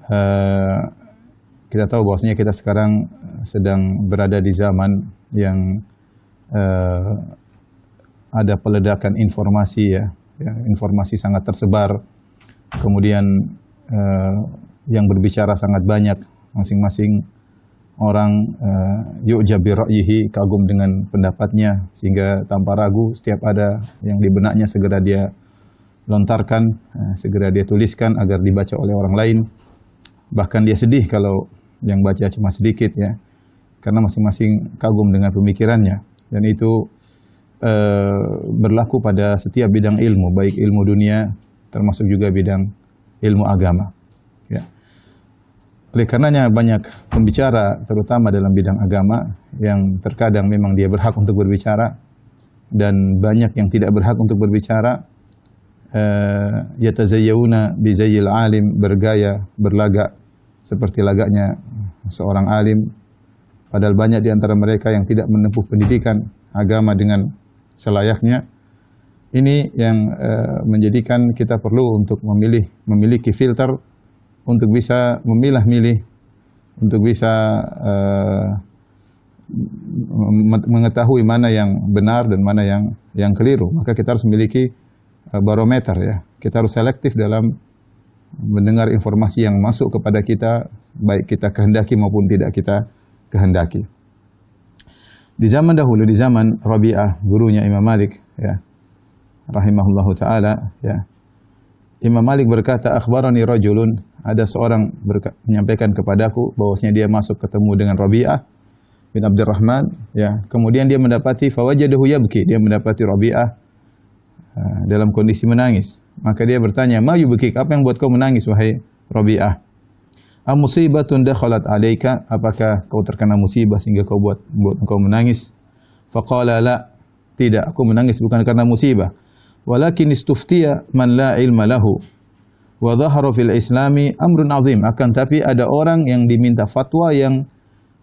eh, kita tahu bahwasanya kita sekarang sedang berada di zaman yang ada peledakan informasi informasi sangat tersebar, kemudian yang berbicara sangat banyak, masing-masing orang yu'jab bi ra'yihi, kagum dengan pendapatnya, sehingga tanpa ragu setiap ada yang di benaknya segera dia lontarkan, segera dia tuliskan agar dibaca oleh orang lain. Bahkan dia sedih kalau yang baca cuma sedikit, ya, karena masing-masing kagum dengan pemikirannya. Dan itu berlaku pada setiap bidang ilmu, baik ilmu dunia termasuk juga bidang ilmu agama. Ya. Oleh karenanya banyak pembicara terutama dalam bidang agama yang terkadang memang dia berhak untuk berbicara dan banyak yang tidak berhak untuk berbicara. Yatazayyawuna bi zayyil alim, bergaya, berlagak seperti lagaknya seorang alim, padahal banyak di antara mereka yang tidak menempuh pendidikan agama dengan selayaknya. Ini yang menjadikan kita perlu untuk memiliki filter untuk bisa memilah-milih, untuk bisa mengetahui mana yang benar dan mana yang keliru. Maka kita harus memiliki barometer, ya. Kita harus selektif dalam mendengar informasi yang masuk kepada kita, baik kita kehendaki maupun tidak kita kehendaki. Di zaman dahulu, di zaman Rabi'ah, gurunya Imam Malik, ya, rahimahullahu taala, ya. Imam Malik berkata, akhbarani rajulun, ada seorang menyampaikan kepadaku bahwasanya dia masuk ketemu dengan Rabi'ah bin Abdurrahman, ya. Kemudian dia mendapati fawajadahu yabki, dia mendapati Rabi'ah dalam kondisi menangis. Maka dia bertanya, ma yubkik, apa yang buat kau menangis wahai Rabi'ah? Am musibatun dakhalat alaika, apakah kau terkena musibah sehingga kau buat kau menangis? Faqala la, tidak, aku menangis bukan karena musibah. Walakin istuftiya man la ilma lahu wa dhahara fil islami amrun azim, akan tapi ada orang yang diminta fatwa yang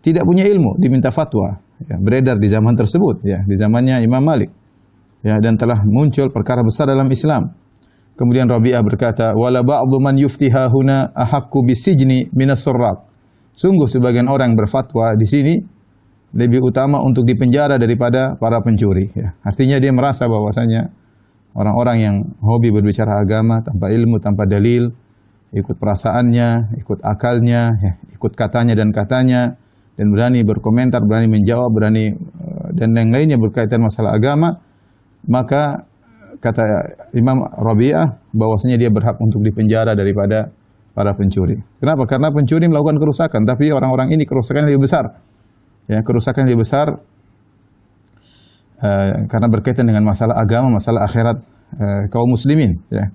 tidak punya ilmu, diminta fatwa, ya, beredar di zaman tersebut, ya, di zamannya Imam Malik, ya, dan telah muncul perkara besar dalam Islam. Kemudian Rabi'ah berkata, wala ba'dhu man yuftiha huna ahaqqu bisijni minas surraq, sungguh sebagian orang berfatwa di sini lebih utama untuk dipenjara daripada para pencuri, ya. Artinya dia merasa bahwasanya orang-orang yang hobi berbicara agama tanpa ilmu, tanpa dalil, ikut perasaannya, ikut akalnya, ya, ikut katanya dan katanya, dan berani berkomentar, berani menjawab, berani dan yang lainnya berkaitan masalah agama, maka kata Imam Rabi'ah bahwasanya dia berhak untuk dipenjara daripada para pencuri. Kenapa? Karena pencuri melakukan kerusakan, tapi orang-orang ini kerusakan lebih besar. Ya, kerusakan lebih besar karena berkaitan dengan masalah agama, masalah akhirat kaum muslimin, ya.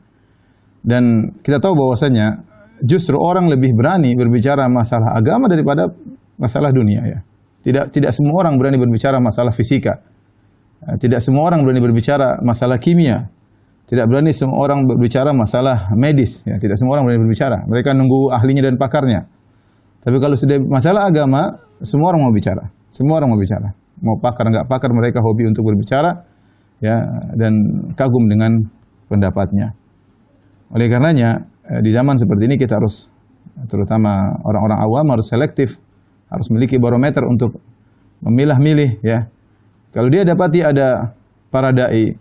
Dan kita tahu bahwasanya justru orang lebih berani berbicara masalah agama daripada masalah dunia, ya. Tidak semua orang berani berbicara masalah fisika. Tidak semua orang berani berbicara masalah kimia. Tidak berani semua orang berbicara masalah medis, ya. Tidak semua orang berani berbicara. Mereka nunggu ahlinya dan pakarnya. Tapi kalau sudah masalah agama, semua orang mau bicara. Semua orang mau bicara. Mau pakar enggak pakar, mereka hobi untuk berbicara, ya, dan kagum dengan pendapatnya. Oleh karenanya di zaman seperti ini kita harus, terutama orang-orang awam, harus selektif, harus memiliki barometer untuk memilah-milih, ya. Kalau dia dapati ada para dai,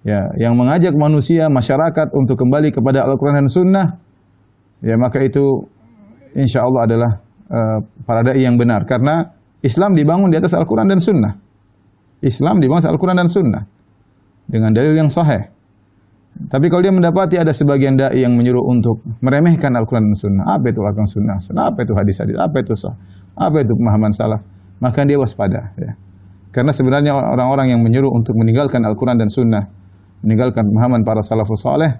ya, yang mengajak manusia, masyarakat untuk kembali kepada Al-Quran dan Sunnah, ya, maka itu insya Allah adalah para dai yang benar, karena Islam dibangun di atas Al-Quran dan Sunnah. Islam dibangun atas Al-Quran dan Sunnah dengan dalil yang sahih. Tapi kalau dia mendapati ada sebagian dai yang menyuruh untuk meremehkan Al-Quran dan Sunnah, apa itu Al-Quran dan Sunnah, apa itu hadis-hadis, apa itu sah, apa itu pemahaman salaf, maka dia waspada, ya. Karena sebenarnya orang-orang yang menyuruh untuk meninggalkan Al-Quran dan Sunnah, meninggalkan pemahaman para salafus saleh,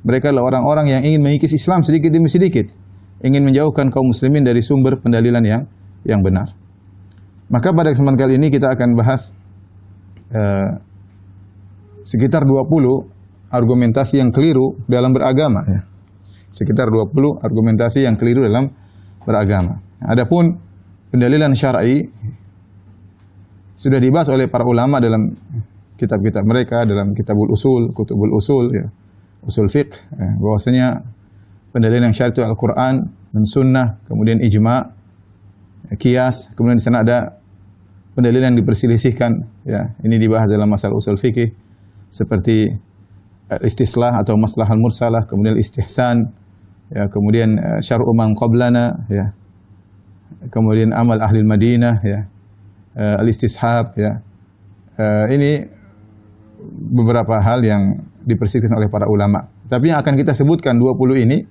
mereka adalah orang-orang yang ingin mengikis Islam sedikit demi sedikit, ingin menjauhkan kaum muslimin dari sumber pendalilan yang benar. Maka pada kesempatan kali ini kita akan bahas sekitar 20 argumentasi yang keliru dalam beragama, ya. Sekitar 20 argumentasi yang keliru dalam beragama. Adapun pendalilan syar'i sudah dibahas oleh para ulama dalam kitab-kitab mereka, dalam kitabul usul, kutubul usul, ya, usul fiqh, ya, bahwasanya Pendalilan yang syar'i itu Al-Qur'an dan Sunnah, kemudian ijma', qiyas, kemudian di sana ada pendalilan yang diperselisihkan, ya. Ini dibahas dalam masalah usul fikih seperti istislah atau maslahal mursalah, kemudian istihsan, ya, kemudian syar'u man qablana, ya. Kemudian amal ahli Madinah, ya. Al-istishab, ya. Ini beberapa hal yang diperselisihkan oleh para ulama. Tapi yang akan kita sebutkan 20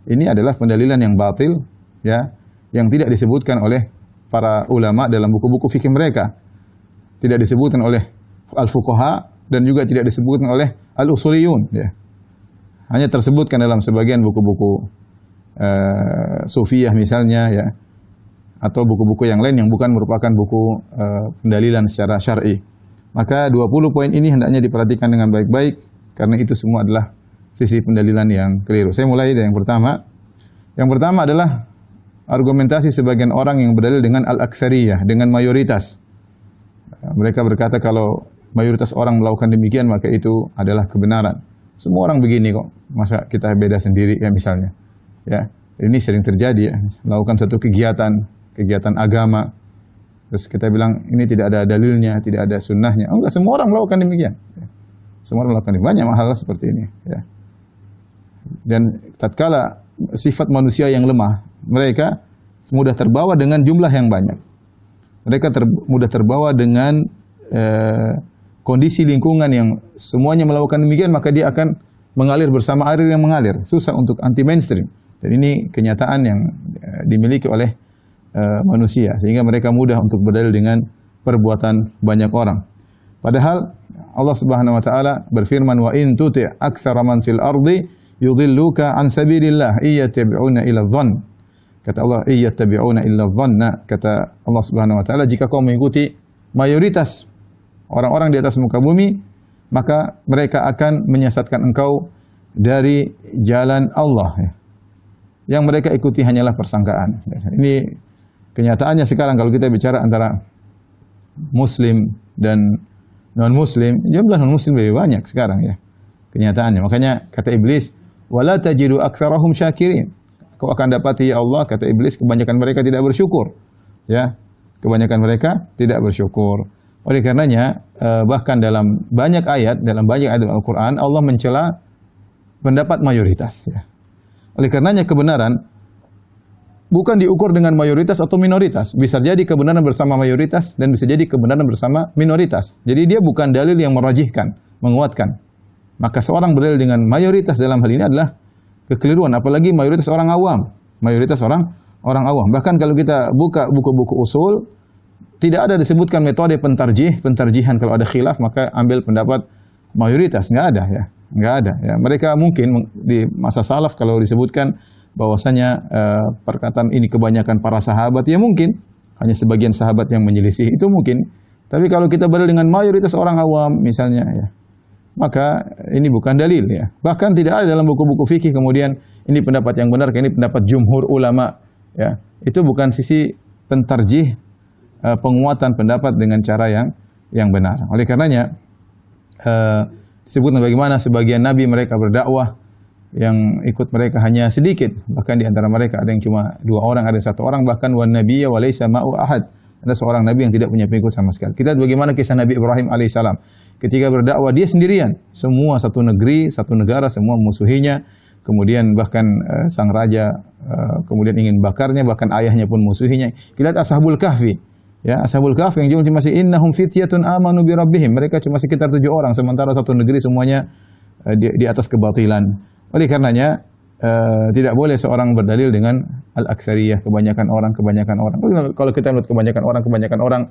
ini adalah pendalilan yang batil, ya, yang tidak disebutkan oleh para ulama dalam buku-buku fikih mereka. Tidak disebutkan oleh al-fuqaha dan juga tidak disebutkan oleh al-usuliyun, ya. Hanya tersebutkan dalam sebagian buku-buku sufiyah misalnya, ya, atau buku-buku yang lain yang bukan merupakan buku pendalilan secara syar'i. Maka 20 poin ini hendaknya diperhatikan dengan baik-baik karena itu semua adalah sisi pendalilan yang keliru. Saya mulai dari yang pertama. Yang pertama adalah argumentasi sebagian orang yang berdalil dengan al-aktsariyah, dengan mayoritas. Mereka berkata kalau mayoritas orang melakukan demikian maka itu adalah kebenaran. Semua orang begini kok, masa kita beda sendiri, ya, misalnya. Ya, ini sering terjadi, ya. Melakukan satu kegiatan agama, terus kita bilang ini tidak ada dalilnya, tidak ada sunnahnya. Enggak, semua orang melakukan demikian. Ya. Semua orang melakukan banyak hal seperti ini, ya. Dan tatkala sifat manusia yang lemah, mereka mudah terbawa dengan jumlah yang banyak. Mereka mudah terbawa dengan kondisi lingkungan yang semuanya melakukan demikian, maka dia akan mengalir bersama air yang mengalir. Susah untuk anti mainstream. Dan ini kenyataan yang dimiliki oleh manusia, sehingga mereka mudah untuk berdalil dengan perbuatan banyak orang. Padahal Allah Subhanahu wa taala berfirman, wa in tuti' aktsara man fil ardi yudhilluka an sabilillah iyattabi'una illa dhann. Kata Allah, iyattabi'una illa dhanna. Kata Allah Subhanahu wa taala, jika kau mengikuti mayoritas orang-orang di atas muka bumi, maka mereka akan menyesatkan engkau dari jalan Allah. Yang mereka ikuti hanyalah persangkaan. Ini kenyataannya sekarang kalau kita bicara antara muslim dan non-muslim, jumlah non-muslim lebih banyak sekarang, ya. Kenyataannya. Makanya kata iblis, wala tajidu aktsarahum syakirin. Kau akan dapati, ya Allah, kata iblis, kebanyakan mereka tidak bersyukur. Ya, kebanyakan mereka tidak bersyukur. Oleh karenanya, bahkan dalam banyak ayat Al-Quran, Allah mencela pendapat mayoritas. Ya. Oleh karenanya kebenaran bukan diukur dengan mayoritas atau minoritas. Bisa jadi kebenaran bersama mayoritas dan bisa jadi kebenaran bersama minoritas. Jadi dia bukan dalil yang merajihkan, menguatkan. Maka seorang berdalil dengan mayoritas dalam hal ini adalah kekeliruan, apalagi mayoritas orang awam. Mayoritas orang awam. Bahkan kalau kita buka buku-buku usul, tidak ada disebutkan metode pentarjihan kalau ada khilaf maka ambil pendapat mayoritas, enggak ada, ya. Enggak ada, ya. Mereka mungkin di masa salaf kalau disebutkan bahwasanya perkataan ini kebanyakan para sahabat, ya mungkin hanya sebagian sahabat yang menyelisih, itu mungkin. Tapi kalau kita berdalil dengan mayoritas orang awam misalnya, ya, maka ini bukan dalil, ya. Bahkan tidak ada dalam buku-buku fikih kemudian ini pendapat yang benar, ini pendapat jumhur ulama, ya. Itu bukan sisi pentarjih, penguatan pendapat dengan cara yang benar. Oleh karenanya disebutkan bagaimana sebagian nabi mereka berdakwah yang ikut mereka hanya sedikit, bahkan di antara mereka ada yang cuma 2 orang, ada 1 orang, bahkan wan nabiyya wa laisa ma'u ahad. Ada seorang nabi yang tidak punya pengikut sama sekali. Kita lihat bagaimana kisah Nabi Ibrahim alaihissalam. Ketika berdakwah dia sendirian, semua satu negeri, satu negara, semua musuhinya. Kemudian bahkan sang raja kemudian ingin bakarnya, bahkan ayahnya pun musuhinya. Kita lihat Ashabul Kahfi. Ya, Ashabul Kahfi yang jumlahnya masih innahum fityatun amanu bi rabbihim. Mereka cuma sekitar 7 orang, sementara satu negeri semuanya di atas kebatilan. Oleh karenanya tidak boleh seorang berdalil dengan al-aktsariyah, kebanyakan orang. Kalau kita lihat kebanyakan orang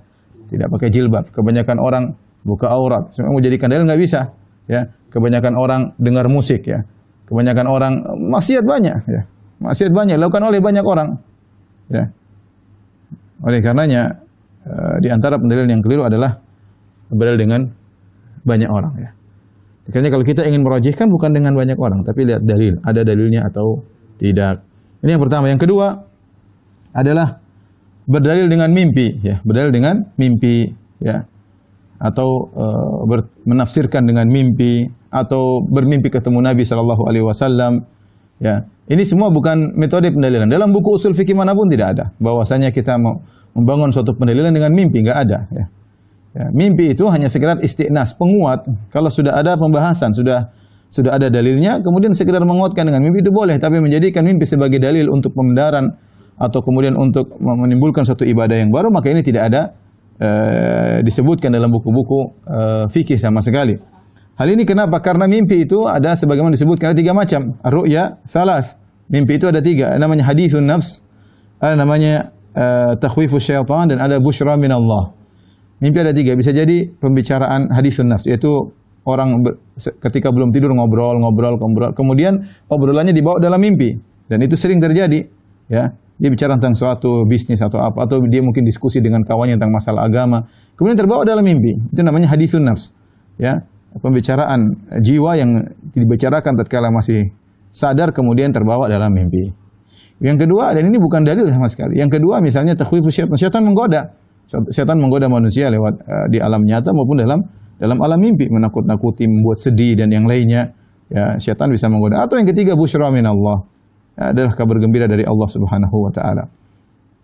tidak pakai jilbab, kebanyakan orang buka aurat, semua mau jadikan dalil nggak bisa, ya. Kebanyakan orang dengar musik, ya. Kebanyakan orang maksiat banyak, ya. Maksiat banyak dilakukan oleh banyak orang, ya. Oleh karenanya di antara pendalil yang keliru adalah berdalil dengan banyak orang, ya. Makanya kalau kita ingin merajihkan bukan dengan banyak orang, tapi lihat dalil, ada dalilnya atau tidak. Ini yang pertama. Yang kedua adalah berdalil dengan mimpi, ya, berdalil dengan mimpi, ya, atau menafsirkan dengan mimpi, atau bermimpi ketemu Nabi Shallallahu Alaihi Wasallam, Ya, ini semua bukan metode pendalilan. Dalam buku usul fikih manapun tidak ada bahwasanya kita mau membangun suatu pendalilan dengan mimpi, enggak ada. Ya. Ya, mimpi itu hanya sekedar istiqnas, penguat. Kalau sudah ada pembahasan, sudah ada dalilnya, kemudian sekedar menguatkan dengan mimpi itu boleh, tapi menjadikan mimpi sebagai dalil untuk pembenaran atau kemudian untuk menimbulkan suatu ibadah yang baru, maka ini tidak ada disebutkan dalam buku-buku fikih sama sekali. Hal ini kenapa? Karena mimpi itu ada sebagaimana disebutkan ada 3 macam. Ar-ru'ya salas. Mimpi itu ada 3. Namanya hadithun nafs, ada namanya takhwifus syaitan, dan ada busyra minallah. Mimpi ada 3. Bisa jadi pembicaraan hadithun nafs, yaitu orang ketika belum tidur ngobrol, kemudian obrolannya dibawa dalam mimpi, dan itu sering terjadi. Ya, dia bicara tentang suatu bisnis atau apa, atau dia mungkin diskusi dengan kawannya tentang masalah agama, kemudian terbawa dalam mimpi. Itu namanya hadithun nafs. Ya, pembicaraan jiwa yang dibicarakan tatkala masih sadar, kemudian terbawa dalam mimpi. Yang kedua, dan ini bukan dalil sama sekali. Yang kedua, misalnya takhwifus syaitan. Syaitan menggoda. Syaitan menggoda manusia lewat di alam nyata maupun dalam alam mimpi, menakut-nakuti, membuat sedih dan yang lainnya. Ya, syaitan bisa menggoda. Atau yang ketiga, busyra minallah. Ya, adalah kabar gembira dari Allah Subhanahu wa taala.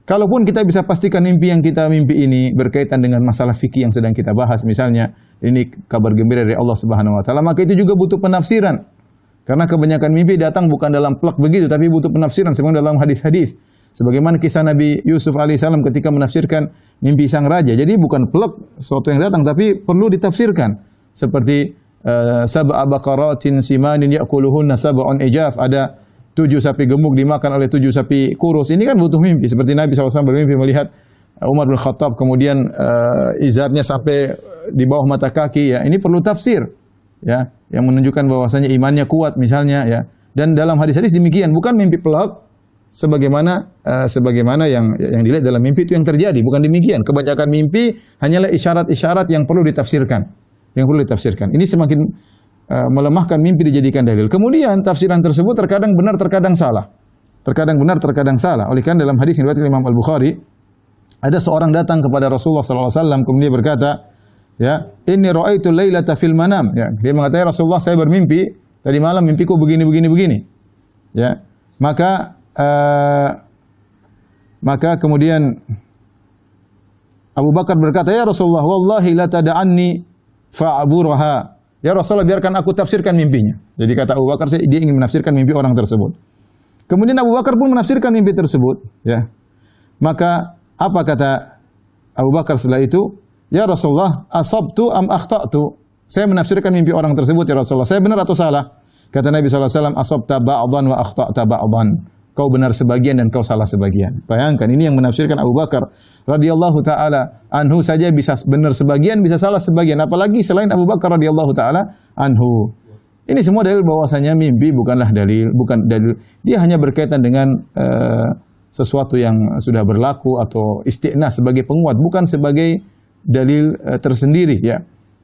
Kalaupun kita bisa pastikan mimpi yang kita mimpi ini berkaitan dengan masalah fikih yang sedang kita bahas, misalnya ini kabar gembira dari Allah Subhanahu wa taala, maka itu juga butuh penafsiran. Karena kebanyakan mimpi datang bukan dalam plek begitu, tapi butuh penafsiran sebagaimana dalam hadis-hadis. Sebagaimana kisah Nabi Yusuf alaihissalam ketika menafsirkan mimpi sang raja. Jadi bukan plek sesuatu yang datang, tapi perlu ditafsirkan. Seperti sab'a baqaratin simanin ya'kuluhunna sab'un ijaf. Ada 7 sapi gemuk dimakan oleh 7 sapi kurus. Ini kan butuh mimpi. Seperti Nabi SAW bermimpi melihat Umar bin Khattab, kemudian izarnya sampai di bawah mata kaki. Ya, ini perlu tafsir. Ya, yang menunjukkan bahwasanya imannya kuat misalnya. Ya, dan dalam hadis-hadis demikian, bukan mimpi pelak. Sebagaimana yang dilihat dalam mimpi itu yang terjadi, bukan demikian. Kebanyakan mimpi hanyalah isyarat-isyarat yang perlu ditafsirkan. Ini semakin melemahkan mimpi dijadikan dalil. Kemudian tafsiran tersebut terkadang benar, terkadang salah. Oleh karena dalam hadis yang diriwayatkan Imam Al-Bukhari, ada seorang datang kepada Rasulullah sallallahu alaihi wasallam, kemudian dia berkata, ya, inni ra'aitu lailata fil manam. Ya, dia mengatakan, ya Rasulullah, saya bermimpi tadi malam, mimpiku begini. Ya, maka kemudian Abu Bakar berkata, ya Rasulullah, wallahi la tada'anni fa'aburaha. Ya Rasulullah, biarkan aku tafsirkan mimpinya. Jadi kata Abu Bakar, dia ingin menafsirkan mimpi orang tersebut. Kemudian Abu Bakar pun menafsirkan mimpi tersebut. Ya, maka apa kata Abu Bakar setelah itu? Ya Rasulullah, asabtu am akhta'tu. Saya menafsirkan mimpi orang tersebut, ya Rasulullah, saya benar atau salah? Kata Nabi SAW, asabta ba'dan wa akhta'ta ba'dan. Kau benar sebagian dan kau salah sebagian. Bayangkan, ini yang menafsirkan Abu Bakar radhiyallahu taala anhu saja bisa benar sebagian, bisa salah sebagian, apalagi selain Abu Bakar radhiyallahu taala anhu. Ini semua dalil bahwasanya mimpi bukan dalil. Dia hanya berkaitan dengan sesuatu yang sudah berlaku atau istiqnas sebagai penguat, bukan sebagai dalil tersendiri, ya.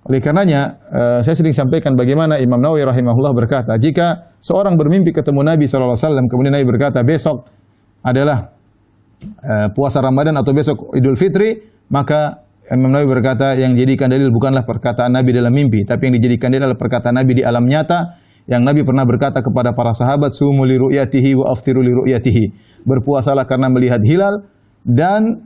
Oleh karenanya, saya sering sampaikan bagaimana Imam Nawawi rahimahullah berkata, jika seorang bermimpi ketemu Nabi SAW, kemudian Nabi berkata, besok adalah puasa Ramadan atau besok Idul Fitri, maka Imam Nawawi berkata, yang dijadikan dalil bukanlah perkataan Nabi dalam mimpi, tapi yang dijadikan dalil adalah perkataan Nabi di alam nyata, yang Nabi pernah berkata kepada para sahabat, sumu li ru'yatihi wa aftiru li ru'yatihi. Berpuasalah karena melihat hilal, dan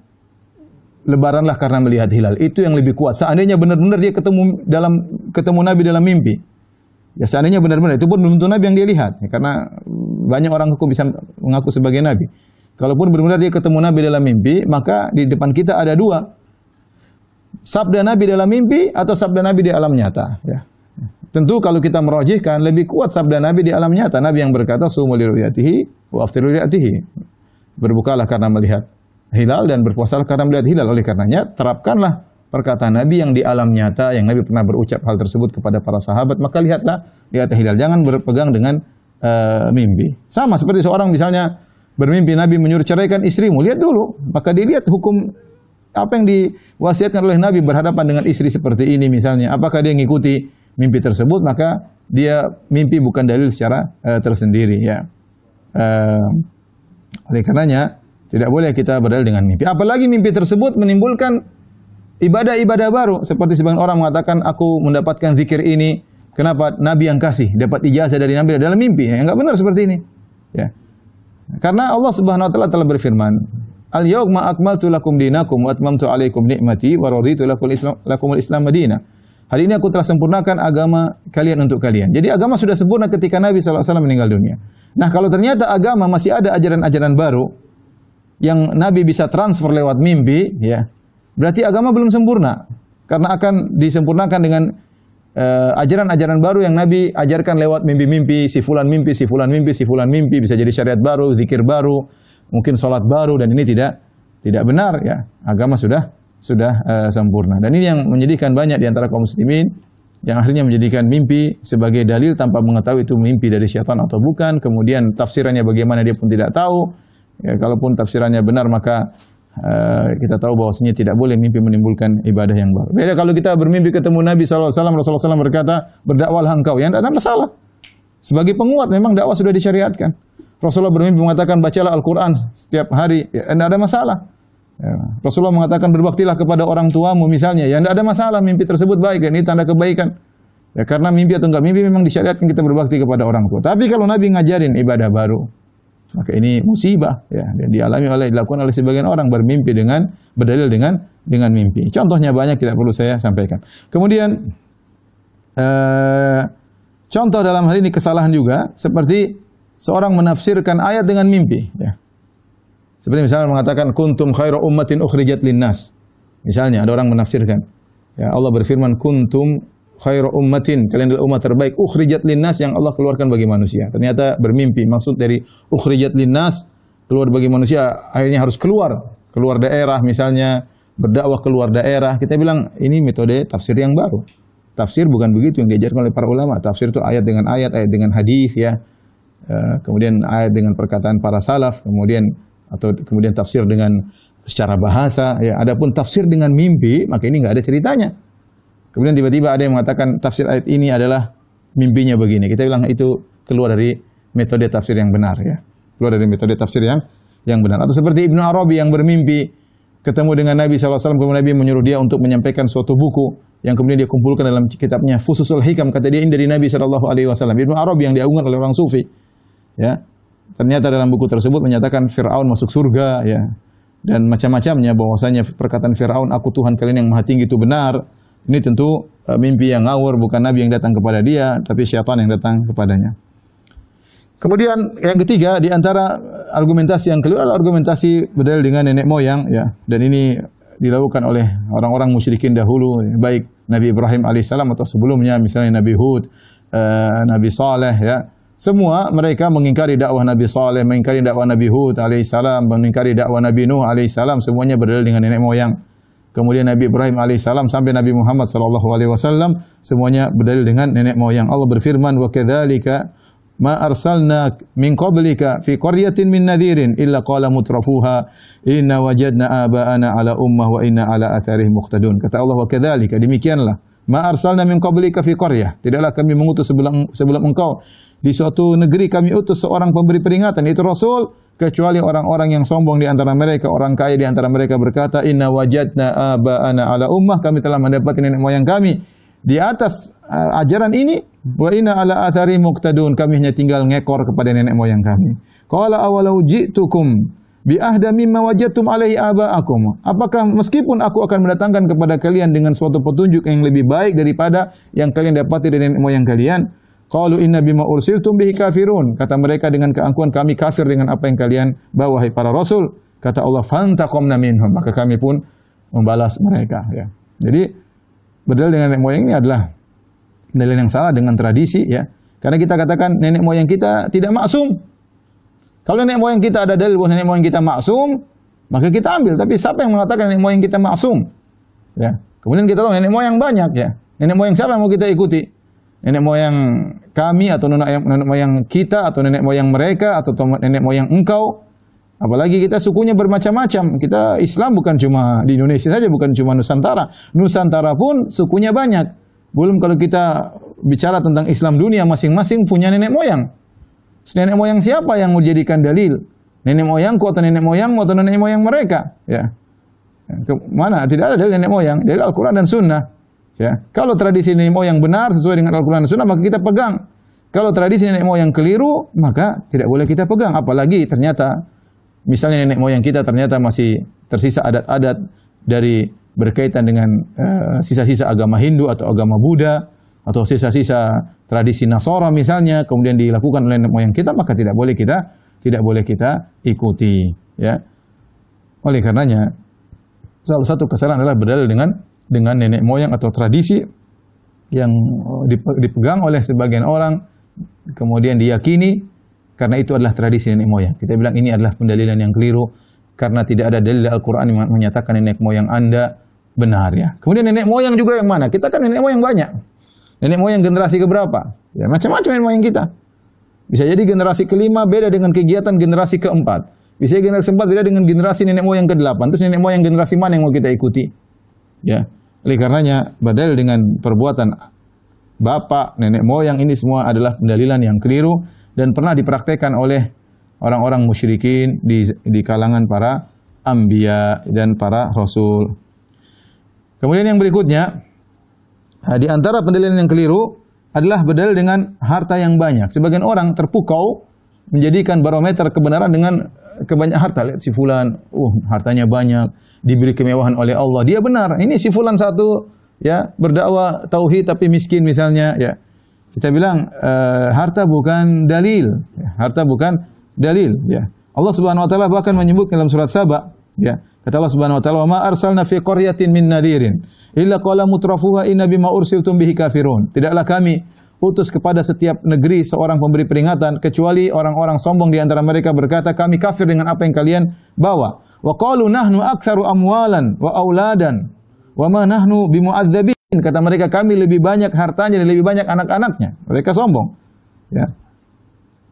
lebaranlah karena melihat hilal. Itu yang lebih kuat. Seandainya benar-benar dia ketemu Nabi dalam mimpi. Ya, seandainya benar-benar, itu pun belum tentu Nabi yang dia lihat. Ya, karena banyak orang bisa mengaku sebagai Nabi. Kalaupun benar-benar dia ketemu Nabi dalam mimpi, maka di depan kita ada 2. Sabda Nabi dalam mimpi atau sabda Nabi di alam nyata. Ya. Tentu kalau kita merajihkan, lebih kuat sabda Nabi di alam nyata. Nabi yang berkata, sumu li ru'yatihi wa aftiru li ru'yatihi. Berbukalah karena melihat hilal dan berpuasalah karena melihat hilal. Oleh karenanya, terapkanlah perkataan Nabi yang di alam nyata, yang Nabi pernah berucap hal tersebut kepada para sahabat, maka lihat hilal. Jangan berpegang dengan mimpi. Sama seperti seorang misalnya bermimpi Nabi menyuruh ceraikan istrimu, lihat dulu, maka dilihat hukum apa yang diwasiatkan oleh Nabi berhadapan dengan istri seperti ini misalnya. Apakah dia mengikuti mimpi tersebut, maka dia mimpi bukan dalil secara tersendiri, ya. Oleh karenanya, tidak boleh kita berdalil dengan mimpi. Apalagi mimpi tersebut menimbulkan ibadah-ibadah baru. Seperti sebagian orang mengatakan, aku mendapatkan zikir ini, kenapa Nabi yang kasih? Dapat ijazah dari Nabi dalam mimpi. Ya, enggak benar seperti ini. Ya. Karena Allah Subhanahu wa taala telah berfirman, "Al-yauma akmaltu lakum dinakum wa atmamtu 'alaikum ni'mati wa raditu lakumul Islam madinah." Hari ini aku telah sempurnakan agama kalian untuk kalian. Jadi agama sudah sempurna ketika Nabi sallallahu alaihi wasallam meninggal dunia. Nah, kalau ternyata agama masih ada ajaran-ajaran baru yang Nabi bisa transfer lewat mimpi, ya, berarti agama belum sempurna. Karena akan disempurnakan dengan ajaran-ajaran baru yang Nabi ajarkan lewat mimpi-mimpi, si fulan mimpi, si fulan mimpi, si fulan mimpi, bisa jadi syariat baru, zikir baru, mungkin salat baru, dan ini tidak benar, ya. Agama sudah sempurna. Dan ini yang menyedihkan banyak di antara kaum muslimin yang akhirnya menjadikan mimpi sebagai dalil tanpa mengetahui itu mimpi dari syaitan atau bukan. Kemudian tafsirannya bagaimana dia pun tidak tahu. Ya, kalaupun tafsirannya benar maka kita tahu bahwasanya tidak boleh mimpi menimbulkan ibadah yang baru. Beda kalau kita bermimpi ketemu Nabi SAW, Rasulullah SAW berkata, "Berdakwahlah engkau." Ya, tidak ada masalah. Sebagai penguat memang dakwah sudah disyariatkan. Rasulullah bermimpi mengatakan, "Bacalah Al-Quran setiap hari." Ya, tidak ada masalah. Ya. Rasulullah mengatakan, "Berbaktilah kepada orang tuamu," misalnya. Ya, tidak ada masalah, mimpi tersebut baik dan ini tanda kebaikan. Ya, karena mimpi atau enggak mimpi memang disyariatkan kita berbakti kepada orang tua. Tapi kalau Nabi ngajarin ibadah baru, maka ini musibah, ya, dan dilakukan oleh sebagian orang, bermimpi berdalil dengan mimpi. Contohnya banyak, tidak perlu saya sampaikan. Kemudian contoh dalam hal ini kesalahan juga seperti seorang menafsirkan ayat dengan mimpi, ya. Seperti misalnya mengatakan kuntum khairu ummatin ukhrijat linnas. Misalnya ada orang menafsirkan, ya, Allah berfirman kuntum khairu ummatin, kalian adalah umat terbaik, ukhrijat linnas, yang Allah keluarkan bagi manusia. Ternyata bermimpi, maksud dari ukhrijat linnas, keluar bagi manusia, akhirnya harus keluar daerah, misalnya berdakwah keluar daerah. Kita bilang ini metode tafsir yang baru. Tafsir bukan begitu yang diajarkan oleh para ulama. Tafsir itu ayat dengan ayat dengan hadis, ya. Kemudian ayat dengan perkataan para salaf, kemudian tafsir dengan secara bahasa, ya. Adapun tafsir dengan mimpi, maka ini enggak ada ceritanya. Kemudian tiba-tiba ada yang mengatakan tafsir ayat ini adalah mimpinya begini. Kita bilang itu keluar dari metode tafsir yang benar, ya. Keluar dari metode tafsir yang benar. Atau seperti Ibnu Arabi yang bermimpi ketemu dengan Nabi SAW, kemudian Nabi menyuruh dia untuk menyampaikan suatu buku yang kemudian dia kumpulkan dalam kitabnya Fususul Hikam. Kata dia ini dari Nabi SAW. Ibnu Arabi yang diagungkan oleh orang sufi, ya. Ternyata dalam buku tersebut menyatakan Fir'aun masuk surga, ya, dan macam-macamnya, bahwasanya perkataan Fir'aun, "Aku Tuhan kalian yang maha tinggi," itu benar. Ini tentu mimpi yang ngawur, bukan Nabi yang datang kepada dia, tapi syaitan yang datang kepadanya. Kemudian yang ketiga, di antara argumentasi yang keliru adalah argumentasi berdalil dengan nenek moyang, ya, dan ini dilakukan oleh orang-orang musyrikin dahulu, baik Nabi Ibrahim alaihissalam atau sebelumnya, misalnya Nabi Hud, Nabi Saleh, ya. Semua mereka mengingkari dakwah Nabi Saleh, mengingkari dakwah Nabi Hud alaihissalam, mengingkari dakwah Nabi Nuh alaihissalam, semuanya berdalil dengan nenek moyang. Kemudian Nabi Ibrahim alaihissalam sampai Nabi Muhammad sallallahu alaihi wasallam, semuanya berdalil dengan nenek moyang. Allah berfirman, "Wa kadzalika ma arsalna min qablika fi qaryatin min nadhirin illa qala mutrafuha inna wajadna aba'ana ala ummah wa inna ala atharihim muqtadun." Kata Allah, "Wa kadzalika," demikianlah, "ma arsalna min qablika fi qaryah," tidaklah kami mengutus sebelum engkau di suatu negeri, kami utus seorang pemberi peringatan, itu Rasul, kecuali orang-orang yang sombong di antara mereka, orang kaya di antara mereka berkata, "Inna wajadna aba'ana ala ummah," kami telah mendapati nenek moyang kami di atas ajaran ini, "wa inna ala athari muqtadun," kami hanya tinggal ngekor kepada nenek moyang kami. Qala awalau ji'tukum bi ahda mimma wajadtum alaihi aba'akum, apakah meskipun aku akan mendatangkan kepada kalian dengan suatu petunjuk yang lebih baik daripada yang kalian dapati dari nenek moyang kalian? Qalu inna bima ursiltum bihi kafirun, kata mereka dengan keangkuhan, kami kafir dengan apa yang kalian bawa, hai para rasul. Kata Allah, fantaqamna minhum, maka kami pun membalas mereka, ya. Jadi berdalil dengan nenek moyang ini adalah dalil yang salah dengan tradisi, ya. Karena kita katakan nenek moyang kita tidak maksum. Kalau nenek moyang kita ada dalil bahwa nenek moyang kita maksum, maka kita ambil. Tapi siapa yang mengatakan nenek moyang kita maksum? Ya. Kemudian kita tahu nenek moyang banyak, ya. Nenek moyang siapa yang mau kita ikuti? Nenek moyang kami atau nenek moyang kita atau nenek moyang mereka atau nenek moyang engkau? Apalagi kita sukunya bermacam-macam. Kita Islam bukan cuma di Indonesia saja, bukan cuma Nusantara. Nusantara pun sukunya banyak. Belum kalau kita bicara tentang Islam dunia, masing-masing punya nenek moyang. Nenek moyang siapa yang mau dijadikan dalil? Nenek moyangku atau nenek moyangmu atau nenek moyang mereka? Ya. Mana? Tidak ada dalil nenek moyang. Dalil Al-Quran dan Sunnah. Ya. Kalau tradisi nenek moyang benar sesuai dengan Al-Quran dan Sunnah, maka kita pegang. Kalau tradisi nenek moyang keliru, maka tidak boleh kita pegang. Apalagi ternyata, misalnya nenek moyang kita ternyata masih tersisa adat-adat dari berkaitan dengan sisa-sisa agama Hindu atau agama Buddha, atau sisa-sisa tradisi Nasara misalnya, kemudian dilakukan oleh nenek moyang kita, maka tidak boleh kita ikuti. Ya. Oleh karenanya, salah satu kesalahan adalah berdalil dengan nenek moyang atau tradisi yang dipegang oleh sebagian orang, kemudian diyakini karena itu adalah tradisi nenek moyang. Kita bilang ini adalah pendalilan yang keliru karena tidak ada dalil Al-Quran yang menyatakan nenek moyang Anda benar. Ya. Kemudian nenek moyang juga yang mana? Kita kan nenek moyang banyak. Nenek moyang generasi keberapa? Ya, macam-macam nenek moyang kita. Bisa jadi generasi kelima beda dengan kegiatan generasi keempat. Bisa jadi generasi keempat beda dengan generasi nenek moyang ke-8. Terus nenek moyang generasi mana yang mau kita ikuti? Ya. Oleh karenanya, berdalil dengan perbuatan bapak, nenek moyang ini semua adalah pendalilan yang keliru dan pernah dipraktekkan oleh orang-orang musyrikin di kalangan para anbiya dan para rasul. Kemudian yang berikutnya, di antara pendalilan yang keliru adalah berdalil dengan harta yang banyak. Sebagian orang terpukau menjadikan barometer kebenaran dengan kebanyakan harta. Lihat si fulan, hartanya banyak, diberi kemewahan oleh Allah. Dia benar. Ini si fulan satu ya berdakwah tauhid tapi miskin misalnya, ya. Kita bilang harta bukan dalil. Harta bukan dalil, ya. Allah Subhanahu wa taala bahkan menyebut dalam surat Saba, ya. Kata Allah Subhanahu wa taala, "Wa ma arsalna fi qaryatin min nadhirin illa qala mutrafuha inna bima ursiltum bihi kafirun." Tidaklah kami utus kepada setiap negeri seorang pemberi peringatan kecuali orang-orang sombong di antara mereka berkata, "Kami kafir dengan apa yang kalian bawa." Wa qalu nahnu aktsaru amwalan wa auladan wa ma nahnu bimu'adzabin. Kata mereka, kami lebih banyak hartanya dan lebih banyak anak-anaknya. Mereka sombong. Ya.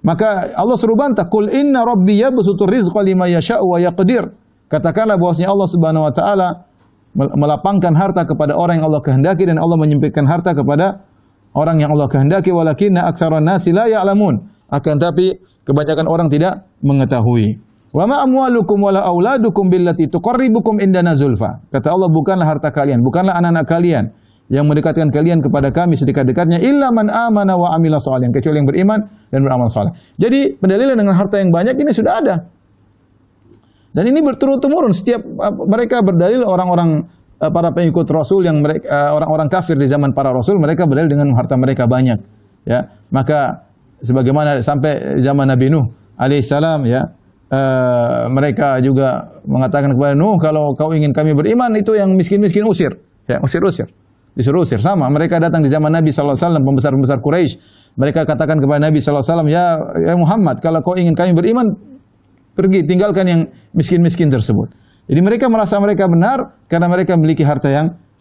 Maka Allah suruh bantah, "Qul inna rabbi yabsutur rizqa liman yasha'u wa yaqdir." Katakanlah bahwasanya Allah Subhanahu wa taala melapangkan harta kepada orang yang Allah kehendaki dan Allah menyempitkan harta kepada orang yang Allah kehendaki, walakinna aktsaran nasi la ya'lamun. Akan tapi kebanyakan orang tidak mengetahui. Wa ma amwalukum wala auladukum billati tuqarribukum indana zulfa. Kata Allah, bukanlah harta kalian, bukanlah anak-anak kalian yang mendekatkan kalian kepada kami sedekat-dekatnya illa man amana wa amila shalihan, kecuali yang beriman dan beramal saleh. Jadi pendalilan dengan harta yang banyak ini sudah ada. Dan ini berturut-temurun, setiap mereka berdalil orang-orang para pengikut Rasul yang mereka orang-orang kafir di zaman para Rasul, mereka berdalil dengan harta mereka banyak. Ya, maka sebagaimana sampai zaman Nabi Nuh alaihissalam, ya, mereka juga mengatakan kepada Nuh, kalau kau ingin kami beriman, itu yang miskin-miskin usir, ya, usir, disuruh usir. Sama mereka datang di zaman Nabi SAW, pembesar-pembesar Quraisy, mereka katakan kepada Nabi SAW, ya Muhammad, kalau kau ingin kami beriman, pergi, tinggalkan yang miskin-miskin tersebut. Jadi mereka merasa mereka benar karena mereka memiliki harta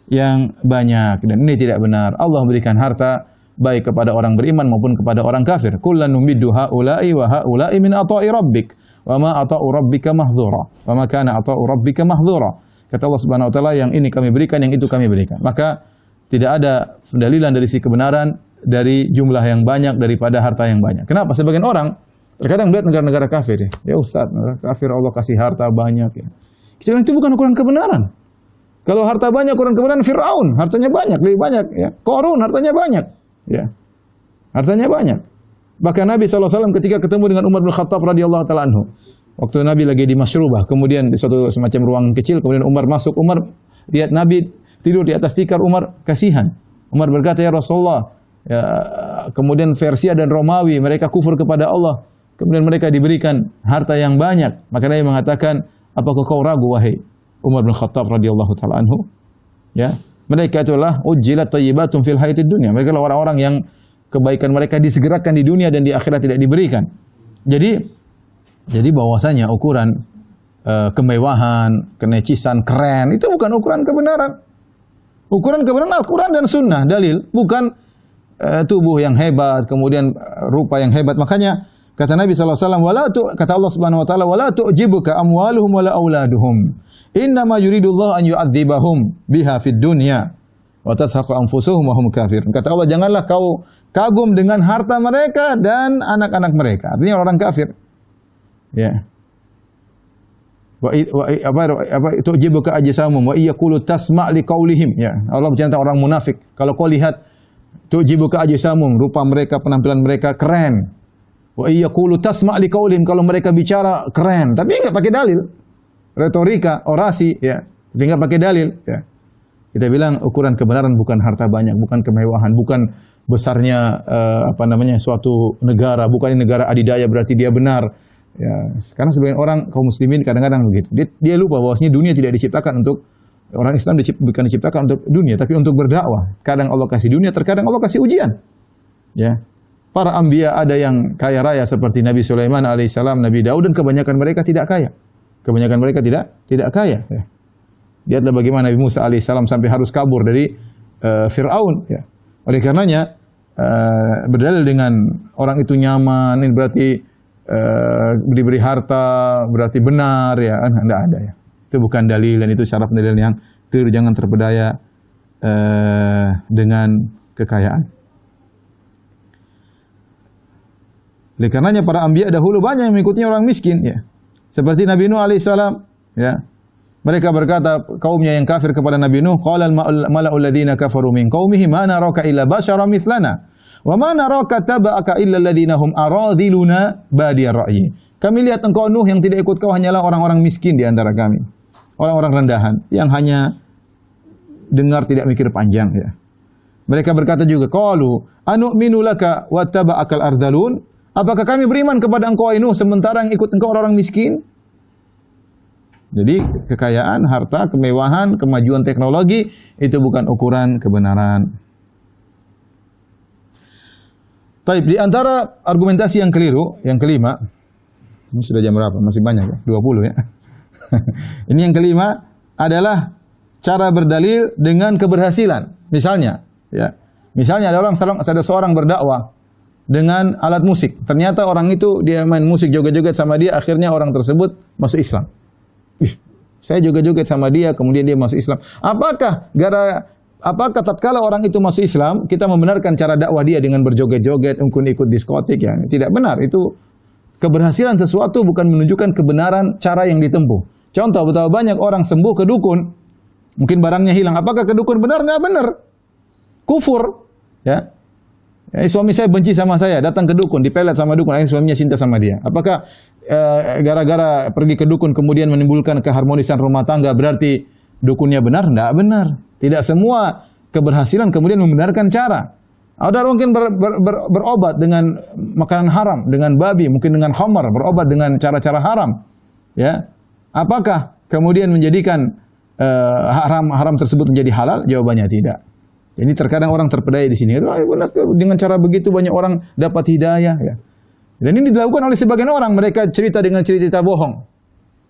yang banyak, dan ini tidak benar. Allah berikan harta baik kepada orang beriman maupun kepada orang kafir. Kullan numiddu haula'i wa haula'i min ata'i rabbik wa ma ata'u rabbika mahdzura wa ma kana ata'u rabbika mahdzura. Kata Allah Subhanahu wa taala, yang ini kami berikan, yang itu kami berikan. Maka tidak ada pendalilan dari si kebenaran dari jumlah yang banyak daripada harta yang banyak. Kenapa? Sebagian orang terkadang melihat negara-negara kafir, ya Ustaz, negara kafir Allah kasih harta banyak, ya. Kita bilang itu bukan ukuran kebenaran. Kalau harta banyak ukuran kebenaran, Fir'aun hartanya banyak, lebih banyak, ya. Qarun hartanya banyak, ya. Hartanya banyak. Bahkan Nabi SAW ketika ketemu dengan Umar bin Khattab radhiyallahu taala anhu, waktu Nabi lagi di Masyrubah, kemudian di suatu semacam ruang kecil, kemudian Umar masuk, Umar lihat Nabi tidur di atas tikar, Umar kasihan. Umar berkata, "Ya Rasulullah, ya, kemudian Persia dan Romawi mereka kufur kepada Allah. Kemudian mereka diberikan harta yang banyak." Maka Nabi mengatakan, "Apakah kau ragu wahai Umar bin Khattab radhiyallahu taala anhu? Ya, mereka itulah ujjilat thayyibatun fil hayatid dunya." Mereka adalah orang-orang yang kebaikan mereka disegerakan di dunia dan di akhirat tidak diberikan. Jadi bahwasanya ukuran kemewahan, kenecisan, keren itu bukan ukuran kebenaran. Ukuran kebenaran Al-Quran dan Sunnah, dalil, bukan tubuh yang hebat, kemudian rupa yang hebat. Makanya kata Nabi SAW, kata Allah Subhanahu wa taala, "Wala tu'jibuka amwaluhum wala auladuhum. Innama yuridullahu an yu'adzibahum biha fid dunya wa tashaqu anfusuhum wa hum kafirun." Kata Allah, janganlah kau kagum dengan harta mereka dan anak-anak mereka. Artinya orang kafir. Ya. Tu'jibuka ajsamum wa iyaqulu tasma' liqaulihim. Ya. Allah bercerita orang munafik. Kalau kau lihat Tu'jibuka ajsamum, rupa mereka, penampilan mereka keren. Wa iyyaqulu tasma' liqaulihim, kalau mereka bicara keren, tapi enggak pakai dalil. Retorika, orasi, ya. Tapi enggak pakai dalil, ya. Kita bilang ukuran kebenaran bukan harta banyak, bukan kemewahan, bukan besarnya suatu negara, bukan negara adidaya berarti dia benar. Ya, karena sebagian orang kaum muslimin kadang-kadang begitu. Dia lupa bahwasanya dunia tidak diciptakan untuk orang Islam, bukan diciptakan untuk dunia, tapi untuk berdakwah. Kadang Allah kasih dunia, terkadang Allah kasih ujian. Ya. Para anbiya ada yang kaya raya seperti Nabi Sulaiman alaihissalam, Nabi Daud, dan kebanyakan mereka tidak kaya. Kebanyakan mereka tidak kaya. Ya. Lihatlah bagaimana Nabi Musa alaihissalam sampai harus kabur dari Fir'aun. Ya. Oleh karenanya berdalil dengan orang itu nyaman, ini berarti diberi harta berarti benar, ya kan? Tidak ada, ya. Itu bukan dalil, dan itu syarat dalil yang keliru. Jangan terpedaya dengan kekayaan. Oleh karenanya para anbiya dahulu banyak yang mengikutinya orang miskin, ya. Seperti Nabi Nuh alaihissalam, ya. Mereka berkata, kaumnya yang kafir kepada Nabi Nuh, qala al-mala'u alladziina kafaru min qaumihi ma naraka illa basyaran mithlana wa ma naraka taba'aka illa alladziina hum aradhiluna badiyar ra'yi. Kami lihat engkau Nuh yang tidak ikut kau hanyalah orang-orang miskin di antara kami. Orang-orang rendahan yang hanya dengar tidak mikir panjang, ya. Mereka berkata juga, qalu anu'minu laka wa taba'akal ardhalun? Apakah kami beriman kepada engkau Nuh sementara yang ikut engkau orang-orang miskin? Jadi kekayaan, harta, kemewahan, kemajuan teknologi itu bukan ukuran kebenaran. Taib, di antara argumentasi yang keliru, yang kelima, ini sudah jam berapa? Masih banyak, ya? 20, ya. Ini yang kelima adalah cara berdalil dengan keberhasilan. Misalnya, ya. Misalnya ada seorang berdakwah dengan alat musik. Ternyata orang itu dia main musik, joget-joget sama dia, akhirnya orang tersebut masuk Islam. Saya joget-joget sama dia, kemudian dia masuk Islam. Apakah tatkala orang itu masuk Islam, kita membenarkan cara dakwah dia dengan berjoget-joget, mungkin ikut diskotik, ya? Tidak benar. Itu keberhasilan sesuatu bukan menunjukkan kebenaran cara yang ditempuh. Contoh, betapa banyak orang sembuh ke dukun, mungkin barangnya hilang. Apakah ke dukun benar? Nggak benar. Kufur, ya. Suami saya benci sama saya, datang ke dukun, dipelet sama dukun, akhirnya suaminya cinta sama dia. Apakah gara-gara pergi ke dukun kemudian menimbulkan keharmonisan rumah tangga berarti dukunnya benar? Tidak benar. Tidak semua keberhasilan kemudian membenarkan cara. Ada orang mungkin berobat dengan makanan haram, dengan babi, mungkin dengan khamar, berobat dengan cara-cara haram. Ya, apakah kemudian menjadikan haram tersebut menjadi halal? Jawabannya tidak. Ini terkadang orang terpedaya di sini. Dengan cara begitu banyak orang dapat hidayah, ya. Dan ini dilakukan oleh sebagian orang. Mereka cerita dengan cerita bohong.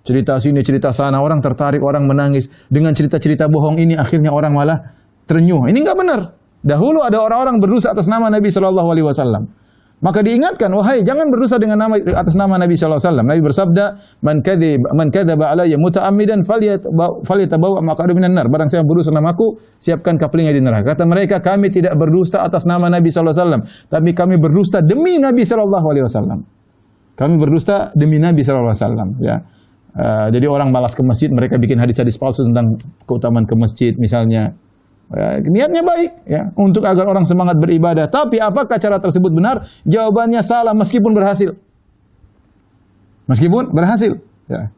Cerita sini, cerita sana. Orang tertarik, orang menangis. Dengan cerita-cerita bohong ini akhirnya orang malah terenyuh. Ini enggak benar. Dahulu ada orang-orang berdosa atas nama Nabi SAW. Maka diingatkan, wahai jangan berdosa dengan nama atas nama Nabi SAW. Nabi bersabda, man kadzaba alayya muta'ammidan falyatabawa maq'adahu minan nar. Barang siapa berdusta namaku, siapkan kapalnya di neraka. Kata mereka, kami tidak berdusta atas nama Nabi SAW, tapi kami berdusta demi Nabi SAW. Kami berdusta demi Nabi SAW. Ya. Jadi orang malas ke masjid, mereka bikin hadis-hadis palsu tentang keutamaan ke masjid, misalnya. Ya, niatnya baik, ya, untuk agar orang semangat beribadah. Tapi apakah cara tersebut benar? Jawabannya salah meskipun berhasil. Meskipun berhasil. Ya.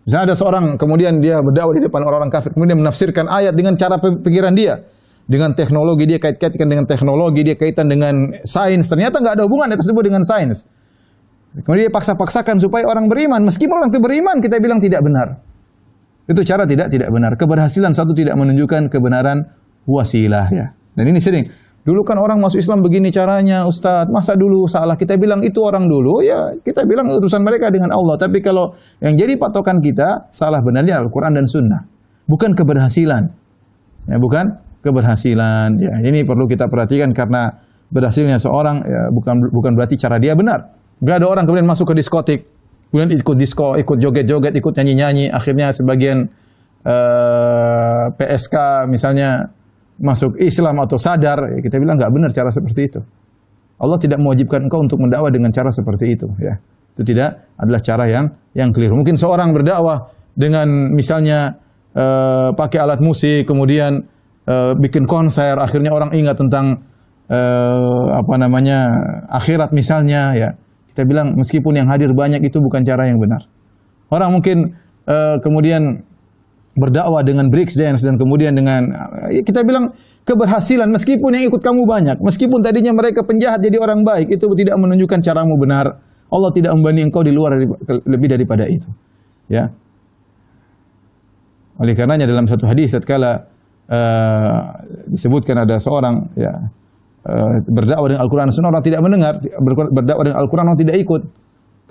Misalnya ada seorang kemudian dia berdakwah di depan orang-orang kafir, kemudian menafsirkan ayat dengan cara pikiran dia, dengan teknologi dia kait-kaitkan dengan teknologi, dia kaitan dengan sains. Ternyata nggak ada hubungan tersebut dengan sains. Kemudian dia paksa-paksakan supaya orang beriman. Meskipun orang itu beriman, kita bilang tidak benar. Itu cara tidak benar. Keberhasilan satu tidak menunjukkan kebenaran wasilah, ya. Dan ini sering. Dulu kan orang masuk Islam begini caranya, Ustaz. Masa dulu salah? Kita bilang itu orang dulu, ya kita bilang urusan mereka dengan Allah. Tapi kalau yang jadi patokan kita, salah benarnya Al-Quran dan Sunnah. Bukan keberhasilan. Ya, bukan keberhasilan. Ya, ini perlu kita perhatikan karena berhasilnya seorang ya, bukan berarti cara dia benar. Enggak ada orang kemudian masuk ke diskotik, kemudian ikut disko, ikut joget-joget, ikut nyanyi-nyanyi, akhirnya sebagian PSK misalnya masuk Islam atau sadar, ya kita bilang nggak benar cara seperti itu. Allah tidak mewajibkan engkau untuk mendakwah dengan cara seperti itu, ya. Itu tidak adalah cara yang keliru. Mungkin seorang berdakwah dengan misalnya pakai alat musik, kemudian bikin konser, akhirnya orang ingat tentang akhirat misalnya, ya. Kita bilang meskipun yang hadir banyak itu bukan cara yang benar. Orang mungkin kemudian berdakwah dengan breaks dance dan kemudian dengan kita bilang keberhasilan meskipun yang ikut kamu banyak, meskipun tadinya mereka penjahat jadi orang baik, itu tidak menunjukkan caramu benar. Allah tidak membanding engkau di luar lebih daripada itu. Ya. Oleh karenanya dalam satu hadis tatkala disebutkan ada seorang berdakwah dengan Al-Qur'an dan Sunnah, orang tidak mendengar, berdakwah dengan Al-Qur'an orang tidak ikut.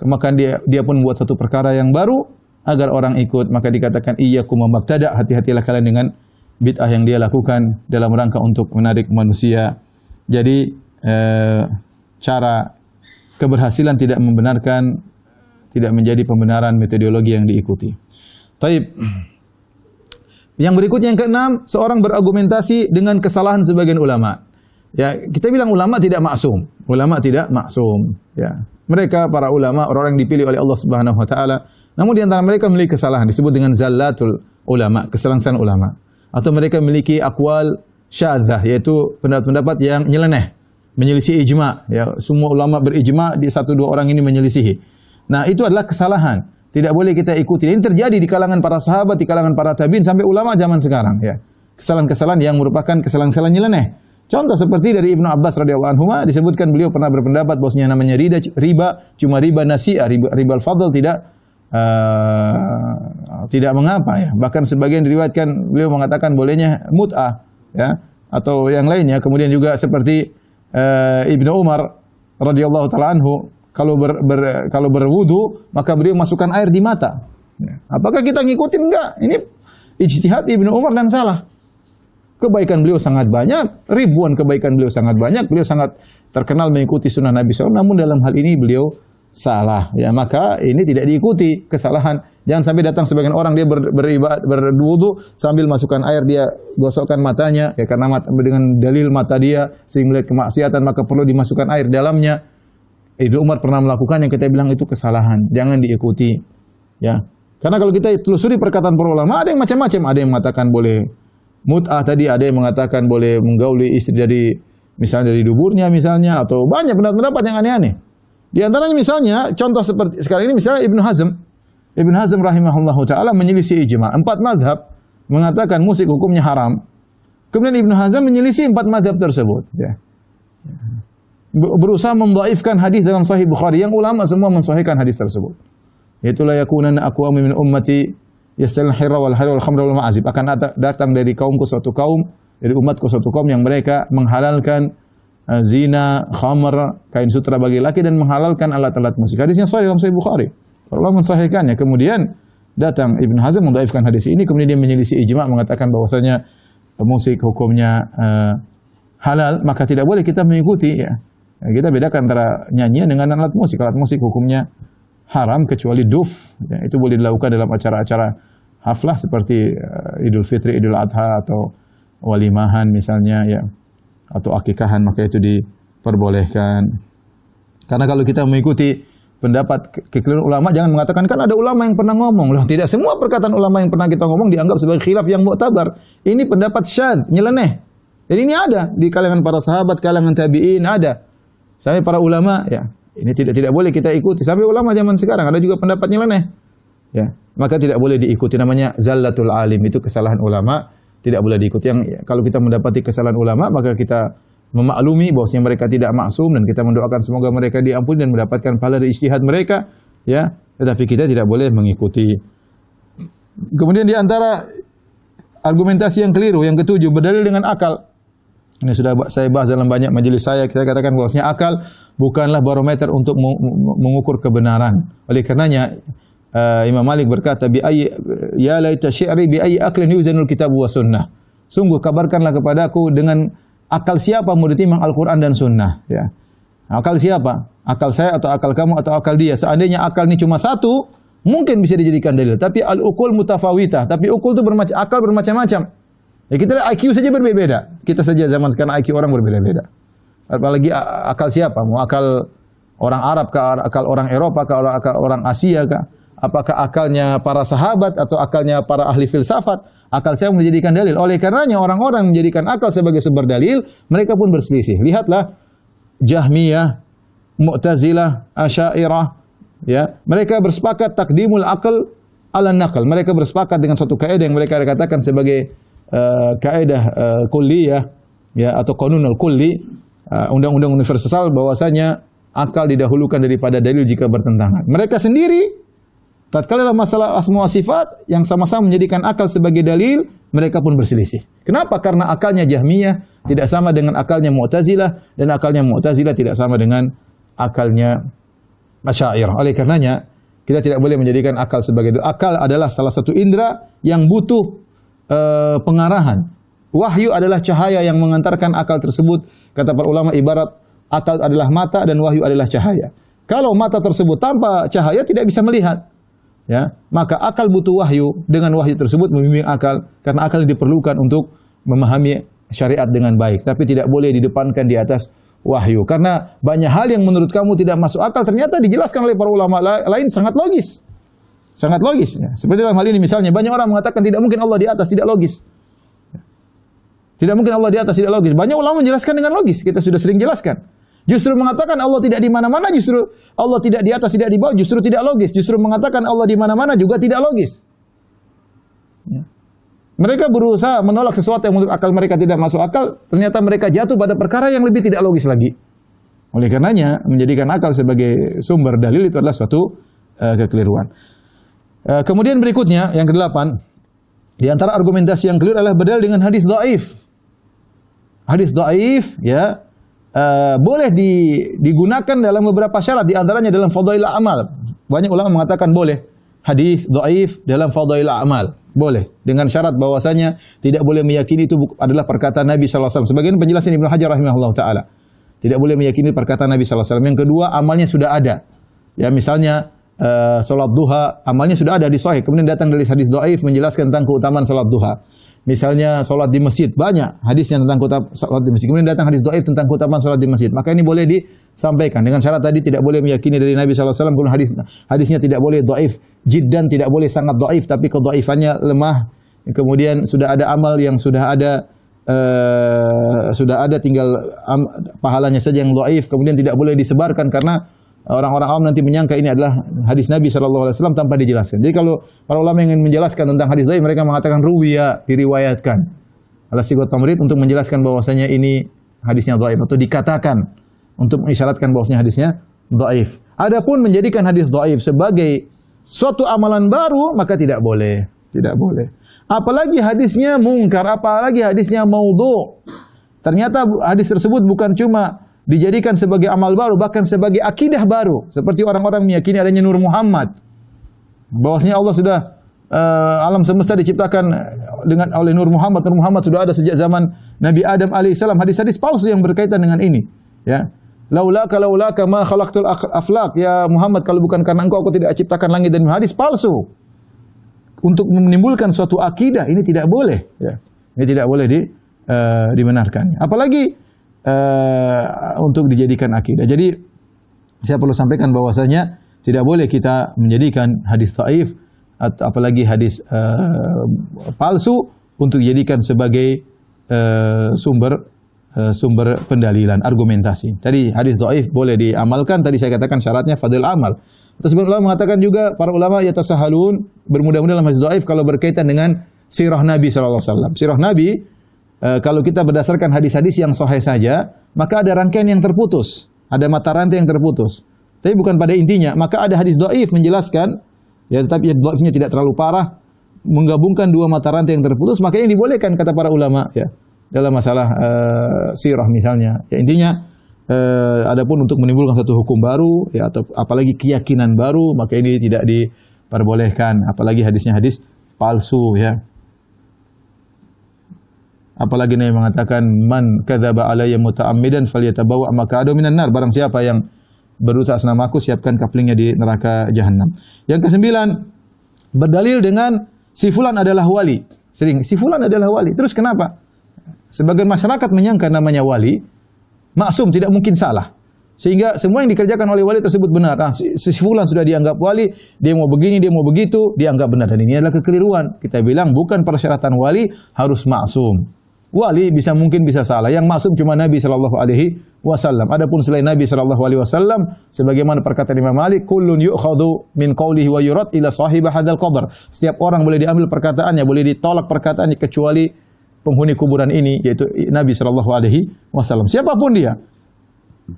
Maka dia pun membuat satu perkara yang baru agar orang ikut, maka dikatakan iyyakum mabtada, hati-hatilah kalian dengan bid'ah yang dia lakukan dalam rangka untuk menarik manusia. Jadi cara keberhasilan tidak membenarkan, tidak menjadi pembenaran metodologi yang diikuti. Taib. Yang berikutnya yang keenam, seorang berargumentasi dengan kesalahan sebagian ulama. Ya, kita bilang ulama tidak maksum. Ulama tidak maksum, ya. Mereka para ulama orang yang dipilih oleh Allah Subhanahu wa taala. Namun di antara mereka memiliki kesalahan disebut dengan zallatul ulama, kesalahan ulama. Atau mereka memiliki aqwal syadzah, yaitu pendapat-pendapat yang nyeleneh, menyelisih ijma, ya. Semua ulama berijma, di satu dua orang ini menyelisihi. Nah, itu adalah kesalahan. Tidak boleh kita ikuti. Ini terjadi di kalangan para sahabat, di kalangan para tabi'in sampai ulama zaman sekarang, ya. Kesalahan-kesalahan yang merupakan kesalahan-kesalahan nyeleneh. Contoh seperti dari Ibnu Abbas radhiyallahu anhu disebutkan beliau pernah berpendapat bahwasanya namanya riba cuma riba nasi'ah, riba al-fadl tidak mengapa, ya. Bahkan sebagian diriwayatkan beliau mengatakan bolehnya mut'ah, ya, atau yang lainnya. Kemudian juga seperti Ibnu Umar radhiyallahu taala anhu kalau berwudu maka beliau masukkan air di mata. Ya. Apakah kita ngikutin? Enggak. Ini ijtihad Ibnu Umar dan salah. Kebaikan beliau sangat banyak, ribuan kebaikan beliau sangat banyak, beliau sangat terkenal mengikuti sunnah Nabi SAW, namun dalam hal ini beliau salah. Ya, maka ini tidak diikuti, kesalahan. Jangan sampai datang sebagian orang dia berwudu sambil masukkan air, dia gosokkan matanya, ya, karena dengan dalil mata dia sehingga melihat kemaksiatan maka perlu dimasukkan air dalamnya. Ibnu Umar pernah melakukan yang kita bilang itu kesalahan, jangan diikuti. Ya, karena kalau kita telusuri perkataan para ulama ada yang macam-macam, ada yang mengatakan boleh mut'ah tadi, ada yang mengatakan boleh menggauli istri dari misalnya dari duburnya misalnya, atau banyak pendapat-pendapat yang aneh-aneh. Di antaranya misalnya contoh seperti sekarang ini misalnya Ibnu Hazm rahimahullahu taala menyelisih ijma. 4 mazhab mengatakan musik hukumnya haram. Kemudian Ibnu Hazm menyelisih 4 mazhab tersebut, ya. Berusaha mendhaifkan hadis dalam Sahih Bukhari yang ulama semua mensahihkan hadis tersebut. Itulah yakunana aqwamu min ummati yastalhil hirra wal harira wal khamra wal ma'azib, akan datang dari kaumku suatu kaum, dari umatku suatu kaum yang mereka menghalalkan zina, khamr, kain sutra bagi laki dan menghalalkan alat-alat musik. Hadisnya sahih dalam Sahih Bukhari. Allah mensahihkannya. Kemudian datang Ibnu Hazm mendhaifkan hadis ini, kemudian dia menyelisih ijma mengatakan bahwasanya musik hukumnya halal, maka tidak boleh kita mengikuti, ya. Kita bedakan antara nyanyian dengan alat musik. Alat musik hukumnya haram kecuali duf, ya, itu boleh dilakukan dalam acara-acara haflah seperti Idul Fitri, Idul Adha atau walimahan misalnya, ya, atau akikahan, maka itu diperbolehkan. Karena kalau kita mengikuti pendapat kekeliruan ulama, jangan mengatakan kan ada ulama yang pernah ngomong. Loh, tidak semua perkataan ulama yang pernah kita ngomong dianggap sebagai khilaf yang mu'tabar. Ini pendapat syadz, nyeleneh. Jadi ini ada di kalangan para sahabat, kalangan tabi'in ada. Sampai para ulama, ya. Ini tidak boleh kita ikuti. Sampai ulama zaman sekarang ada juga pendapat nyeleneh. Ya, maka tidak boleh diikuti, namanya zallatul alim, itu kesalahan ulama, tidak boleh diikuti. Yang kalau kita mendapati kesalahan ulama, maka kita memaklumi bahwasanya mereka tidak maksum dan kita mendoakan semoga mereka diampuni dan mendapatkan pahala dari ijtihad mereka, ya. Tetapi kita tidak boleh mengikuti. Kemudian di antara argumentasi yang keliru yang ketujuh, berdalil dengan akal. Ini sudah saya bahas dalam banyak majelis saya katakan bahwasanya akal bukanlah barometer untuk mengukur kebenaran. Oleh karenanya Imam Malik berkata, ya laita syi'ri bi ayyi aqlin yuzanul kitab wa sunnah. Sungguh kabarkanlah kepadaku dengan akal siapa mau ditimbang Al-Qur'an dan sunnah, ya. Akal siapa? Akal saya atau akal kamu atau akal dia? Seandainya akal ini cuma satu, mungkin bisa dijadikan dalil. Tapi al-uqul mutafawitah. Tapi ukul itu akal bermacam-macam. Ya, kita lihat IQ saja berbeda. Kita saja zaman sekarang IQ orang berbeda-beda. Apalagi akal siapa? Mau akal orang Arab kah, akal orang Eropa kah, akal orang Asia kah? Apakah akalnya para sahabat atau akalnya para ahli filsafat? Akal saya menjadikan dalil. Oleh karenanya orang-orang menjadikan akal sebagai sumber dalil, mereka pun berselisih. Lihatlah Jahmiyah, Mu'tazilah, Asy'ariyah, ya. Mereka bersepakat takdimul akal ala naql. Mereka bersepakat dengan suatu kaidah yang mereka katakan sebagai kaidah kulliyah, ya, atau qanunul kulli, undang-undang universal, bahwasanya akal didahulukan daripada dalil jika bertentangan. Mereka sendiri tatkala dalam masalah asma wa sifat yang sama-sama menjadikan akal sebagai dalil, mereka pun berselisih. Kenapa? Karena akalnya Jahmiyah tidak sama dengan akalnya Mu'tazilah, dan akalnya Mu'tazilah tidak sama dengan akalnya Asy'ariyah. Oleh karenanya, kita tidak boleh menjadikan akal sebagai dalil. Akal adalah salah satu indera yang butuh pengarahan. Wahyu adalah cahaya yang mengantarkan akal tersebut. Kata para ulama, ibarat akal adalah mata dan wahyu adalah cahaya. Kalau mata tersebut tanpa cahaya tidak bisa melihat, ya, maka akal butuh wahyu. Dengan wahyu tersebut membimbing akal, karena akal diperlukan untuk memahami syariat dengan baik, tapi tidak boleh didepankan di atas wahyu. Karena banyak hal yang menurut kamu tidak masuk akal ternyata dijelaskan oleh para ulama lain sangat logis. Sangat logis, ya. Seperti dalam hal ini misalnya, banyak orang mengatakan tidak mungkin Allah di atas, tidak logis. Tidak mungkin Allah di atas, tidak logis. Banyak ulama menjelaskan dengan logis, kita sudah sering jelaskan. Justru mengatakan Allah tidak di mana-mana, justru Allah tidak di atas, tidak di bawah, justru tidak logis. Justru mengatakan Allah di mana-mana juga tidak logis. Ya. Mereka berusaha menolak sesuatu yang menurut akal mereka tidak masuk akal, ternyata mereka jatuh pada perkara yang lebih tidak logis lagi. Oleh karenanya, menjadikan akal sebagai sumber dalil itu adalah suatu kekeliruan. Kemudian berikutnya, yang ke-8, di antara argumentasi yang keliru adalah berdalil dengan hadis dhaif. Hadis dhaif, ya, boleh digunakan dalam beberapa syarat, di antaranya dalam fadail amal. Banyak ulama mengatakan boleh hadis dhaif dalam fadail amal, boleh, dengan syarat bahwasanya tidak boleh meyakini itu adalah perkataan Nabi sallallahu alaihi wasallam. Sebagian penjelasan Ibnu Hajar rahimahullah taala, tidak boleh meyakini perkataan Nabi sallallahu alaihi wasallam. Yang kedua, amalnya sudah ada. Ya, misalnya salat duha, amalnya sudah ada di sahih, kemudian datang dari hadis dhaif menjelaskan tentang keutamaan salat duha. Misalnya salat di masjid, banyak hadisnya tentang keutamaan salat di masjid. Kemudian datang hadis dhaif tentang keutamaan salat di masjid. Maka ini boleh disampaikan dengan syarat tadi tidak boleh meyakini dari Nabi sallallahu alaihi wasallam. Kemudian hadisnya tidak boleh dhaif jiddan, tidak boleh sangat dhaif, tapi kedhaifannya lemah. Kemudian sudah ada amal yang sudah ada tinggal pahalanya saja yang dhaif. Kemudian tidak boleh disebarkan karena orang-orang awam nanti menyangka ini adalah hadis Nabi sallallahu alaihi wasallam tanpa dijelaskan. Jadi kalau para ulama ingin menjelaskan tentang hadis dhaif, mereka mengatakan ruwiya, diriwayatkan. Ala sigat tamrid untuk menjelaskan bahwasanya ini hadisnya dhaif, atau dikatakan untuk mengisyaratkan bahwasanya hadisnya dhaif. Adapun menjadikan hadis dhaif sebagai suatu amalan baru, maka tidak boleh. Tidak boleh. Apalagi hadisnya mungkar, apalagi hadisnya maudhu'. Ternyata hadis tersebut bukan cuma dijadikan sebagai amal baru, bahkan sebagai akidah baru. Seperti orang-orang meyakini adanya Nur Muhammad, bahwasanya Allah sudah alam semesta diciptakan oleh Nur Muhammad. Nur Muhammad sudah ada sejak zaman Nabi Adam alaihissalam. Hadis-hadis palsu yang berkaitan dengan ini, ya. Laulaka ma khalaqtul aflaq, ya Muhammad, kalau bukan karena engkau aku tidak ciptakan langit dan bumi. Hadis palsu untuk menimbulkan suatu akidah, ini tidak boleh, ya. Ini tidak boleh dibenarkan. Apalagi untuk dijadikan akidah. Jadi saya perlu sampaikan bahwasanya tidak boleh kita menjadikan hadis dhaif atau apalagi hadis palsu untuk dijadikan sebagai sumber pendalilan, argumentasi. Tadi hadis dhaif boleh diamalkan, tadi saya katakan syaratnya fadil amal. Terus ulama mengatakan juga, para ulama yatasahalun, bermudah-mudahan dalam hadis dhaif kalau berkaitan dengan sirah Nabi sallallahu alaihi wasallam. Sirah Nabi, kalau kita berdasarkan hadis-hadis yang sahih saja, maka ada rangkaian yang terputus, ada mata rantai yang terputus. Tapi bukan pada intinya. Maka ada hadis dhaif menjelaskan, ya, tetapi dhaifnya tidak terlalu parah, menggabungkan dua mata rantai yang terputus, maka ini dibolehkan kata para ulama, ya, dalam masalah sirah misalnya. Ya, intinya, adapun untuk menimbulkan satu hukum baru, ya, atau apalagi keyakinan baru, maka ini tidak diperbolehkan. Apalagi hadisnya hadis palsu, ya. Apalagi Nabi mengatakan man kadzaba alayya muta'ammidan falyatabawa maq'adahu minan nar. Barang siapa yang berusaha atas namaku, siapkan kaplingnya di neraka jahanam. Yang ke-9, berdalil dengan si fulan adalah wali. Sering si fulan adalah wali. Terus kenapa? Sebagian masyarakat menyangka namanya wali maksum, tidak mungkin salah. Sehingga semua yang dikerjakan oleh wali tersebut benar. Nah, si fulan sudah dianggap wali, dia mau begini, dia mau begitu, dianggap benar. Dan ini adalah kekeliruan. Kita bilang bukan persyaratan wali harus maksum. Wali mungkin bisa salah. Yang maksum cuma Nabi sallallahu alaihi wasallam. Adapun selain Nabi sallallahu alaihi wasallam, sebagaimana perkataan Imam Malik, kullun yu'khadhu min qawlihi wa yurad ila sahib hadzal qabr. Setiap orang boleh diambil perkataannya, boleh ditolak perkataannya kecuali penghuni kuburan ini, yaitu Nabi sallallahu alaihi wasallam. Siapapun dia.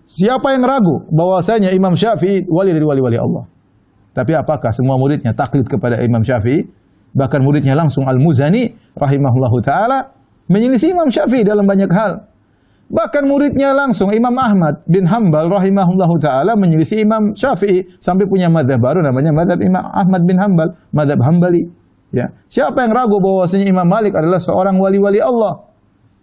Siapa yang ragu bahwasanya Imam Syafi'i wali dari wali-wali Allah? Tapi apakah semua muridnya taklid kepada Imam Syafi'i? Bahkan muridnya langsung Al-Muzani rahimahullahu taala menyelisih Imam Syafi'i dalam banyak hal. Bahkan muridnya langsung Imam Ahmad bin Hanbal rahimahullahu taala menyelisih Imam Syafi'i sampai punya madzhab baru namanya madzhab Imam Ahmad bin Hanbal, madzhab Hambali. Ya. Siapa yang ragu bahwasanya Imam Malik adalah seorang wali-wali Allah?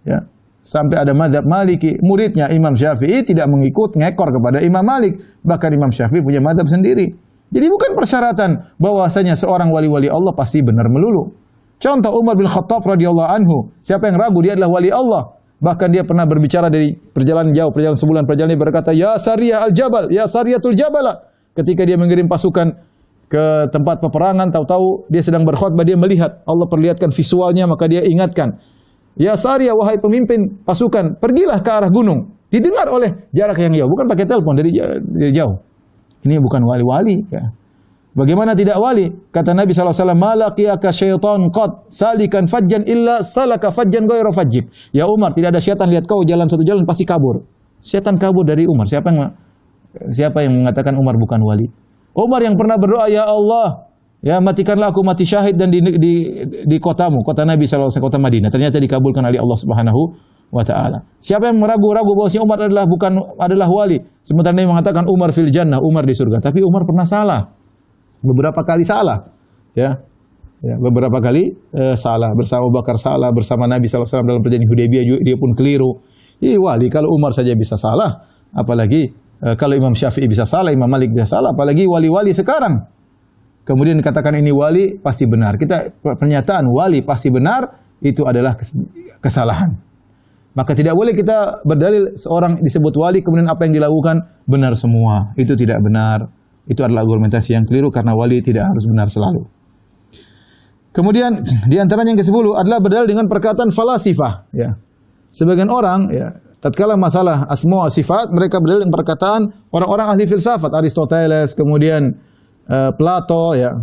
Ya. Sampai ada madzhab Maliki, muridnya Imam Syafi'i tidak ngekor kepada Imam Malik, bahkan Imam Syafi'i punya madzhab sendiri. Jadi bukan persyaratan bahwasanya seorang wali-wali Allah pasti benar melulu. Contoh Umar bin Khattab radhiyallahu anhu, siapa yang ragu dia adalah wali Allah? Bahkan dia pernah berbicara dari perjalanan jauh, perjalanan sebulan perjalanan, dia berkata, "Ya Sariyah al-Jabal, ya Sariyatul Jabala." Ketika dia mengirim pasukan ke tempat peperangan, tahu-tahu dia sedang berkhutbah, dia melihat Allah perlihatkan visualnya, maka dia ingatkan, "Ya Sariyah, wahai pemimpin pasukan, pergilah ke arah gunung." Didengar oleh jarak yang jauh, bukan pakai telepon, dari jauh. Ini bukan wali-wali. Ya. Bagaimana tidak wali? Kata Nabi SAW, "Malaqiyaka syaitan qad salikan fajjan illa salaka fajjan ghayra fajjik." Ya Umar, tidak ada syaitan lihat kau jalan satu jalan pasti kabur. Syaitan kabur dari Umar. Siapa yang mengatakan Umar bukan wali? Umar yang pernah berdoa, "Ya Allah, ya matikanlah aku mati syahid dan di kotamu, kota Nabi SAW, kota Madinah." Ternyata dikabulkan oleh Allah Subhanahu wa taala. Siapa yang meragu-ragu bahwa Umar adalah wali? Sementara Nabi mengatakan Umar fil jannah, Umar di surga. Tapi Umar pernah salah. Beberapa kali salah. Ya. Beberapa kali salah, bersama Abu Bakar salah, bersama Nabi SAW dalam perjanjian Hudaybiyah dia pun keliru. Ini wali, kalau Umar saja bisa salah, apalagi kalau Imam Syafi'i bisa salah, Imam Malik bisa salah, apalagi wali-wali sekarang. Kemudian dikatakan ini wali pasti benar. Pernyataan wali pasti benar itu adalah kesalahan. Maka tidak boleh kita berdalil seorang disebut wali kemudian apa yang dilakukan benar semua. Itu tidak benar. Itu adalah argumentasi yang keliru karena wali tidak harus benar selalu. Kemudian di antaranya yang ke-10 adalah berdalil dengan perkataan falasifah. Ya. Sebagian orang, ya, tatkala masalah asma wa sifat, mereka berdalil dengan perkataan orang-orang ahli filsafat, Aristoteles, kemudian Plato, ya.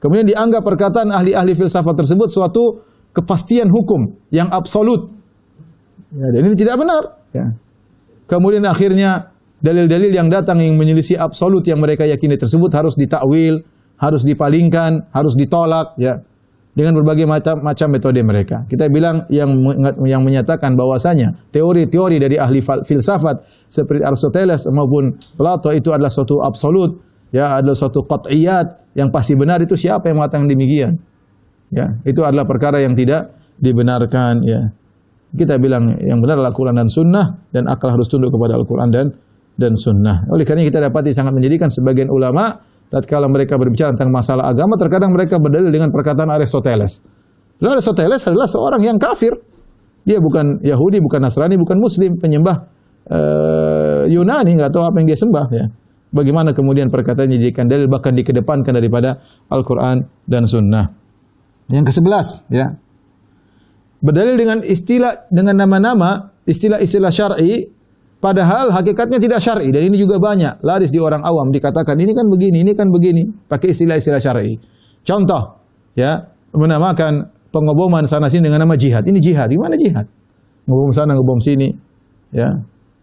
Kemudian dianggap perkataan ahli-ahli filsafat tersebut suatu kepastian hukum yang absolut. Ya, dan ini tidak benar. Ya. Kemudian akhirnya dalil-dalil yang datang yang menyelisih absolut yang mereka yakini tersebut harus ditakwil, harus dipalingkan, harus ditolak, ya, dengan berbagai macam metode mereka. Kita bilang yang menyatakan bahwasanya teori-teori dari ahli filsafat seperti Aristoteles maupun Plato itu adalah suatu absolut, ya, adalah suatu qat'iyat yang pasti benar, itu siapa yang mengatakan demikian? Ya, itu adalah perkara yang tidak dibenarkan, ya. Kita bilang yang benar adalah Al-Quran dan Sunnah, dan akal harus tunduk kepada Al-Quran dan Sunnah. Oleh karena kita dapati sangat menjadikan sebagian ulama tatkala mereka berbicara tentang masalah agama, terkadang mereka berdalil dengan perkataan Aristoteles. Dan Aristoteles adalah seorang yang kafir. Dia bukan Yahudi, bukan Nasrani, bukan Muslim, penyembah Yunani, nggak tahu apa yang dia sembah. Ya. Bagaimana kemudian perkataannya dijadikan dalil, bahkan dikedepankan daripada Al-Quran dan Sunnah. Yang ke-11, ya, berdalil dengan istilah, dengan nama-nama, istilah-istilah syar'i, padahal hakikatnya tidak syar'i, dan ini juga banyak laris di orang awam, dikatakan ini kan begini, ini kan begini, pakai istilah-istilah syar'i. Contoh, ya, menamakan pengoboman sana sini dengan nama jihad. Ini jihad, gimana jihad? Ngebom sana, ngebom sini, ya.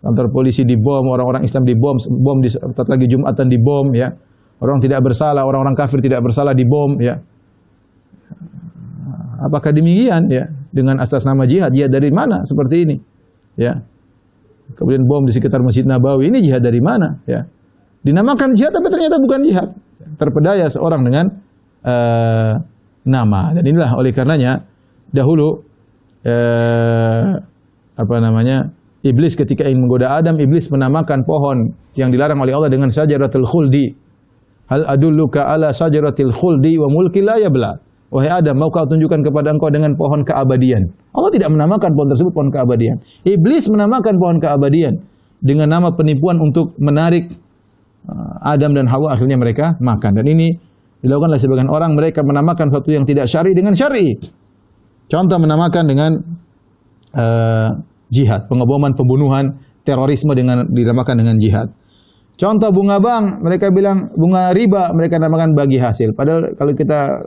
Kantor polisi dibom, orang-orang Islam dibom, bom di saat lagi Jumatan dibom, ya. Orang tidak bersalah, orang-orang kafir tidak bersalah dibom, ya. Apakah demikian, ya? Dengan atas nama jihad, jihad dari mana seperti ini? Ya. Kemudian bom di sekitar Masjid Nabawi, ini jihad dari mana? Ya. Dinamakan jihad tapi ternyata bukan jihad. Terpedaya seorang dengan nama. Dan inilah oleh karenanya dahulu iblis ketika ingin menggoda Adam, iblis menamakan pohon yang dilarang oleh Allah dengan syajaratul khuldi. Hal adulluka ala syajaratil khuldi wa mulki la yabla. Wahai Adam, mau kau tunjukkan kepada engkau dengan pohon keabadian. Allah tidak menamakan pohon tersebut pohon keabadian. Iblis menamakan pohon keabadian. dengan nama penipuan untuk menarik Adam dan Hawa, akhirnya mereka makan. Dan ini dilakukan oleh sebagian orang, mereka menamakan sesuatu yang tidak syar'i dengan syar'i. Contoh menamakan dengan jihad, pengeboman, pembunuhan, terorisme dengan dinamakan dengan jihad. Contoh bunga bank, mereka bilang bunga riba, mereka namakan bagi hasil. Padahal kalau kita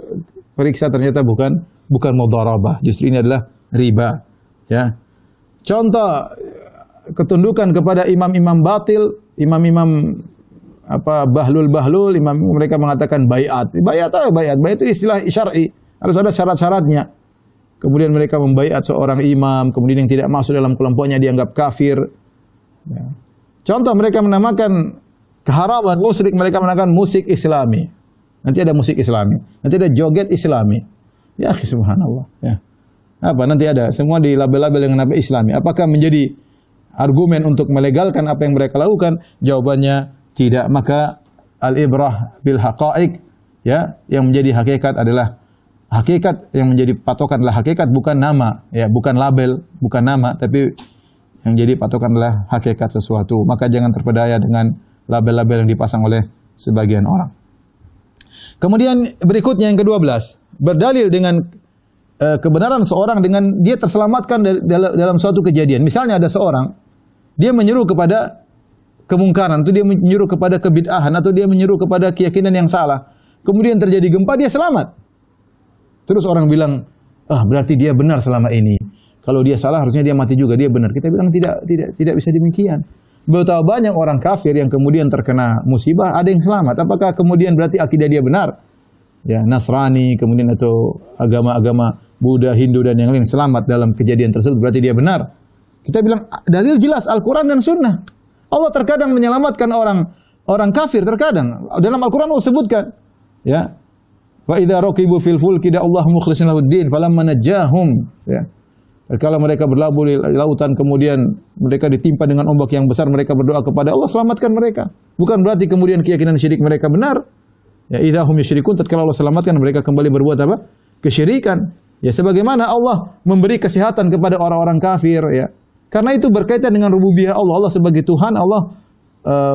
periksa ternyata bukan mudharabah, justru ini adalah riba. Ya. Contoh ketundukan kepada imam-imam batil, imam-imam bahlul, imam mereka mengatakan baiat. Baiat itu istilah syar'i, harus ada syarat-syaratnya. Kemudian mereka membaiat seorang imam, kemudian yang tidak masuk dalam kelompoknya dianggap kafir. Ya. Contoh mereka menamakan keharaman musik, mereka menamakan musik Islami. Nanti ada musik Islami, nanti ada joget Islami. Ya, subhanallah. Ya. Apa nanti ada semua di label-label dengan nama Islami. Apakah menjadi argumen untuk melegalkan apa yang mereka lakukan? Jawabannya tidak. Maka al-ibrah bil haqa'iq, ya, yang menjadi hakikat adalah hakikat, yang menjadi patokan adalah hakikat, bukan nama, ya, bukan label, bukan nama, tapi yang jadi patokan adalah hakikat sesuatu. Maka jangan terpedaya dengan label-label yang dipasang oleh sebagian orang. Kemudian berikutnya yang ke-12, berdalil dengan kebenaran seorang dengan dia terselamatkan dalam suatu kejadian. Misalnya ada seorang, dia menyeru kepada kemungkaran, atau dia menyeru kepada kebid'ahan, atau dia menyeru kepada keyakinan yang salah. Kemudian terjadi gempa, dia selamat. Terus orang bilang, berarti dia benar selama ini. Kalau dia salah harusnya dia mati juga, dia benar. Kita bilang tidak bisa demikian. Betapa banyak orang kafir yang kemudian terkena musibah, ada yang selamat. Apakah kemudian berarti akidah dia benar? Ya, Nasrani, kemudian atau agama-agama Buddha, Hindu dan yang lain selamat dalam kejadian tersebut, berarti dia benar. Kita bilang dalil jelas Al-Quran dan Sunnah. Allah terkadang menyelamatkan orang kafir, terkadang dalam Al-Quran Allah sebutkan, ya, wa idza raqibu fil fulki da Allah mukhlishin lahuddin falamma najahum, ya. Kalau mereka berlabuh di lautan kemudian mereka ditimpa dengan ombak yang besar, mereka berdoa kepada Allah, selamatkan mereka. Bukan berarti kemudian keyakinan syirik mereka benar. Ya, idza hum yusyrikun, tatkala Allah selamatkan mereka kembali berbuat apa? Kesyirikan. Ya, sebagaimana Allah memberi kesehatan kepada orang-orang kafir, ya. Karena itu berkaitan dengan rububiyah Allah. Allah sebagai Tuhan, Allah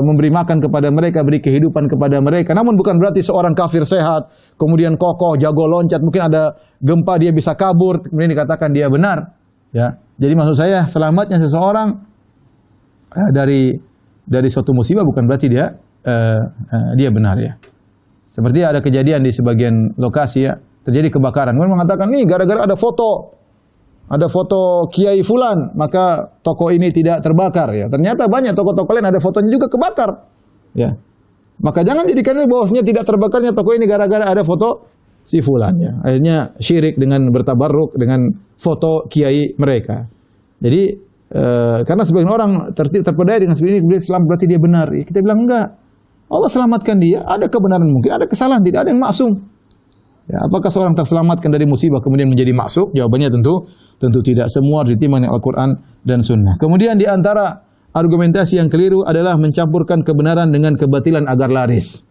memberi makan kepada mereka, beri kehidupan kepada mereka. Namun bukan berarti seorang kafir sehat, kemudian kokoh, jago loncat, mungkin ada gempa dia bisa kabur, kemudian dikatakan dia benar. Ya, jadi maksud saya selamatnya seseorang dari suatu musibah bukan berarti dia benar, ya. Seperti ada kejadian di sebagian lokasi, ya, terjadi kebakaran. Kemudian mengatakan nih gara-gara ada foto Kiai Fulan, maka toko ini tidak terbakar, ya. Ternyata banyak toko-toko lain ada fotonya juga kebakar, ya. Maka jangan jadikan bahwasanya tidak terbakarnya toko ini gara-gara ada foto si Fulan, ya. Akhirnya syirik dengan bertabarruk dengan foto kiai mereka. Jadi karena sebagian orang terpedaya dengan seperti ini, kemudian Islam berarti dia benar. Ya, kita bilang enggak. Allah selamatkan dia. Ada kebenaran mungkin, ada kesalahan, tidak ada yang maksum. Ya, apakah seorang terselamatkan dari musibah kemudian menjadi maksum? Jawabannya tentu tidak. Semua ditimbang Al-Quran dan Sunnah. Kemudian di antara argumentasi yang keliru adalah mencampurkan kebenaran dengan kebatilan agar laris.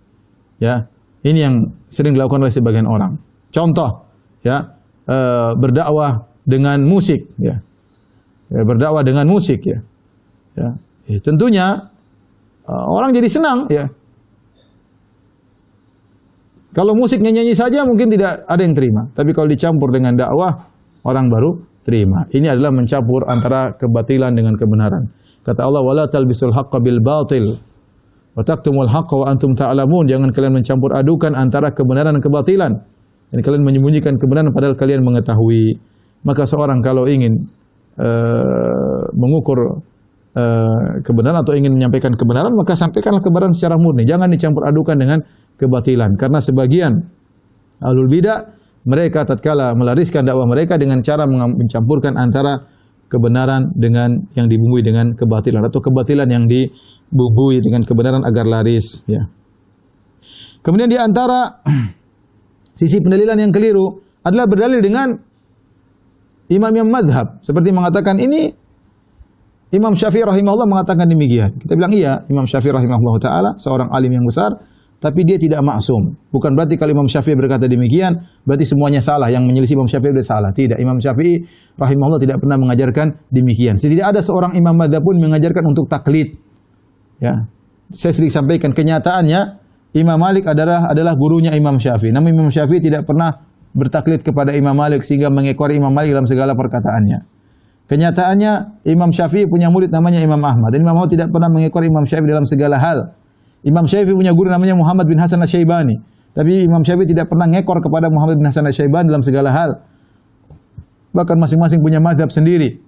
Ya, ini yang sering dilakukan oleh sebagian orang. Contoh, ya, berdakwah dengan musik, ya. Berdakwah dengan musik, ya. Ya. Tentunya orang jadi senang, ya. Kalau musik nyanyi saja mungkin tidak ada yang terima, tapi kalau dicampur dengan dakwah orang baru terima. Ini adalah mencampur antara kebatilan dengan kebenaran. Kata Allah, wala talbisul haqqa bil batil wa taktumul haqqa wa antum ta'lamun. Jangan kalian mencampur adukan antara kebenaran dan kebatilan. Dan kalian menyembunyikan kebenaran padahal kalian mengetahui. Maka seorang kalau ingin mengukur kebenaran atau ingin menyampaikan kebenaran, maka sampaikanlah kebenaran secara murni. Jangan dicampur adukan dengan kebatilan. Karena sebagian ahlul bidah, mereka tatkala melariskan dakwah mereka dengan cara mencampurkan antara kebenaran dengan yang dibumbui dengan kebatilan, atau kebatilan yang dibumbui dengan kebenaran agar laris, ya. Kemudian di antara sisi pendalilan yang keliru adalah berdalil dengan imam-imam mazhab, seperti mengatakan ini Imam Syafi'i rahimahullah mengatakan demikian. Kita bilang iya, Imam Syafi'i rahimahullah taala seorang alim yang besar tapi dia tidak maksum. Bukan berarti kalau Imam Syafi'i berkata demikian, berarti semuanya salah. Yang menyelisih Imam Syafi'i berarti salah. Tidak. Imam Syafi'i rahimahullah tidak pernah mengajarkan demikian. Tidak ada seorang imam madzhab pun mengajarkan untuk taklid. Ya. Saya sering sampaikan, kenyataannya Imam Malik adalah gurunya Imam Syafi'i. Namun Imam Syafi'i tidak pernah bertaklid kepada Imam Malik sehingga mengekori Imam Malik dalam segala perkataannya. Kenyataannya Imam Syafi'i punya murid namanya Imam Ahmad. Dan Imam Ahmad tidak pernah mengekori Imam Syafi'i dalam segala hal. Imam Syafi'i punya guru namanya Muhammad bin Hasan Asy-Syaibani. Tapi Imam Syafi'i tidak pernah ngekor kepada Muhammad bin Hasan Asy-Syaibani dalam segala hal. Bahkan masing-masing punya mazhab sendiri.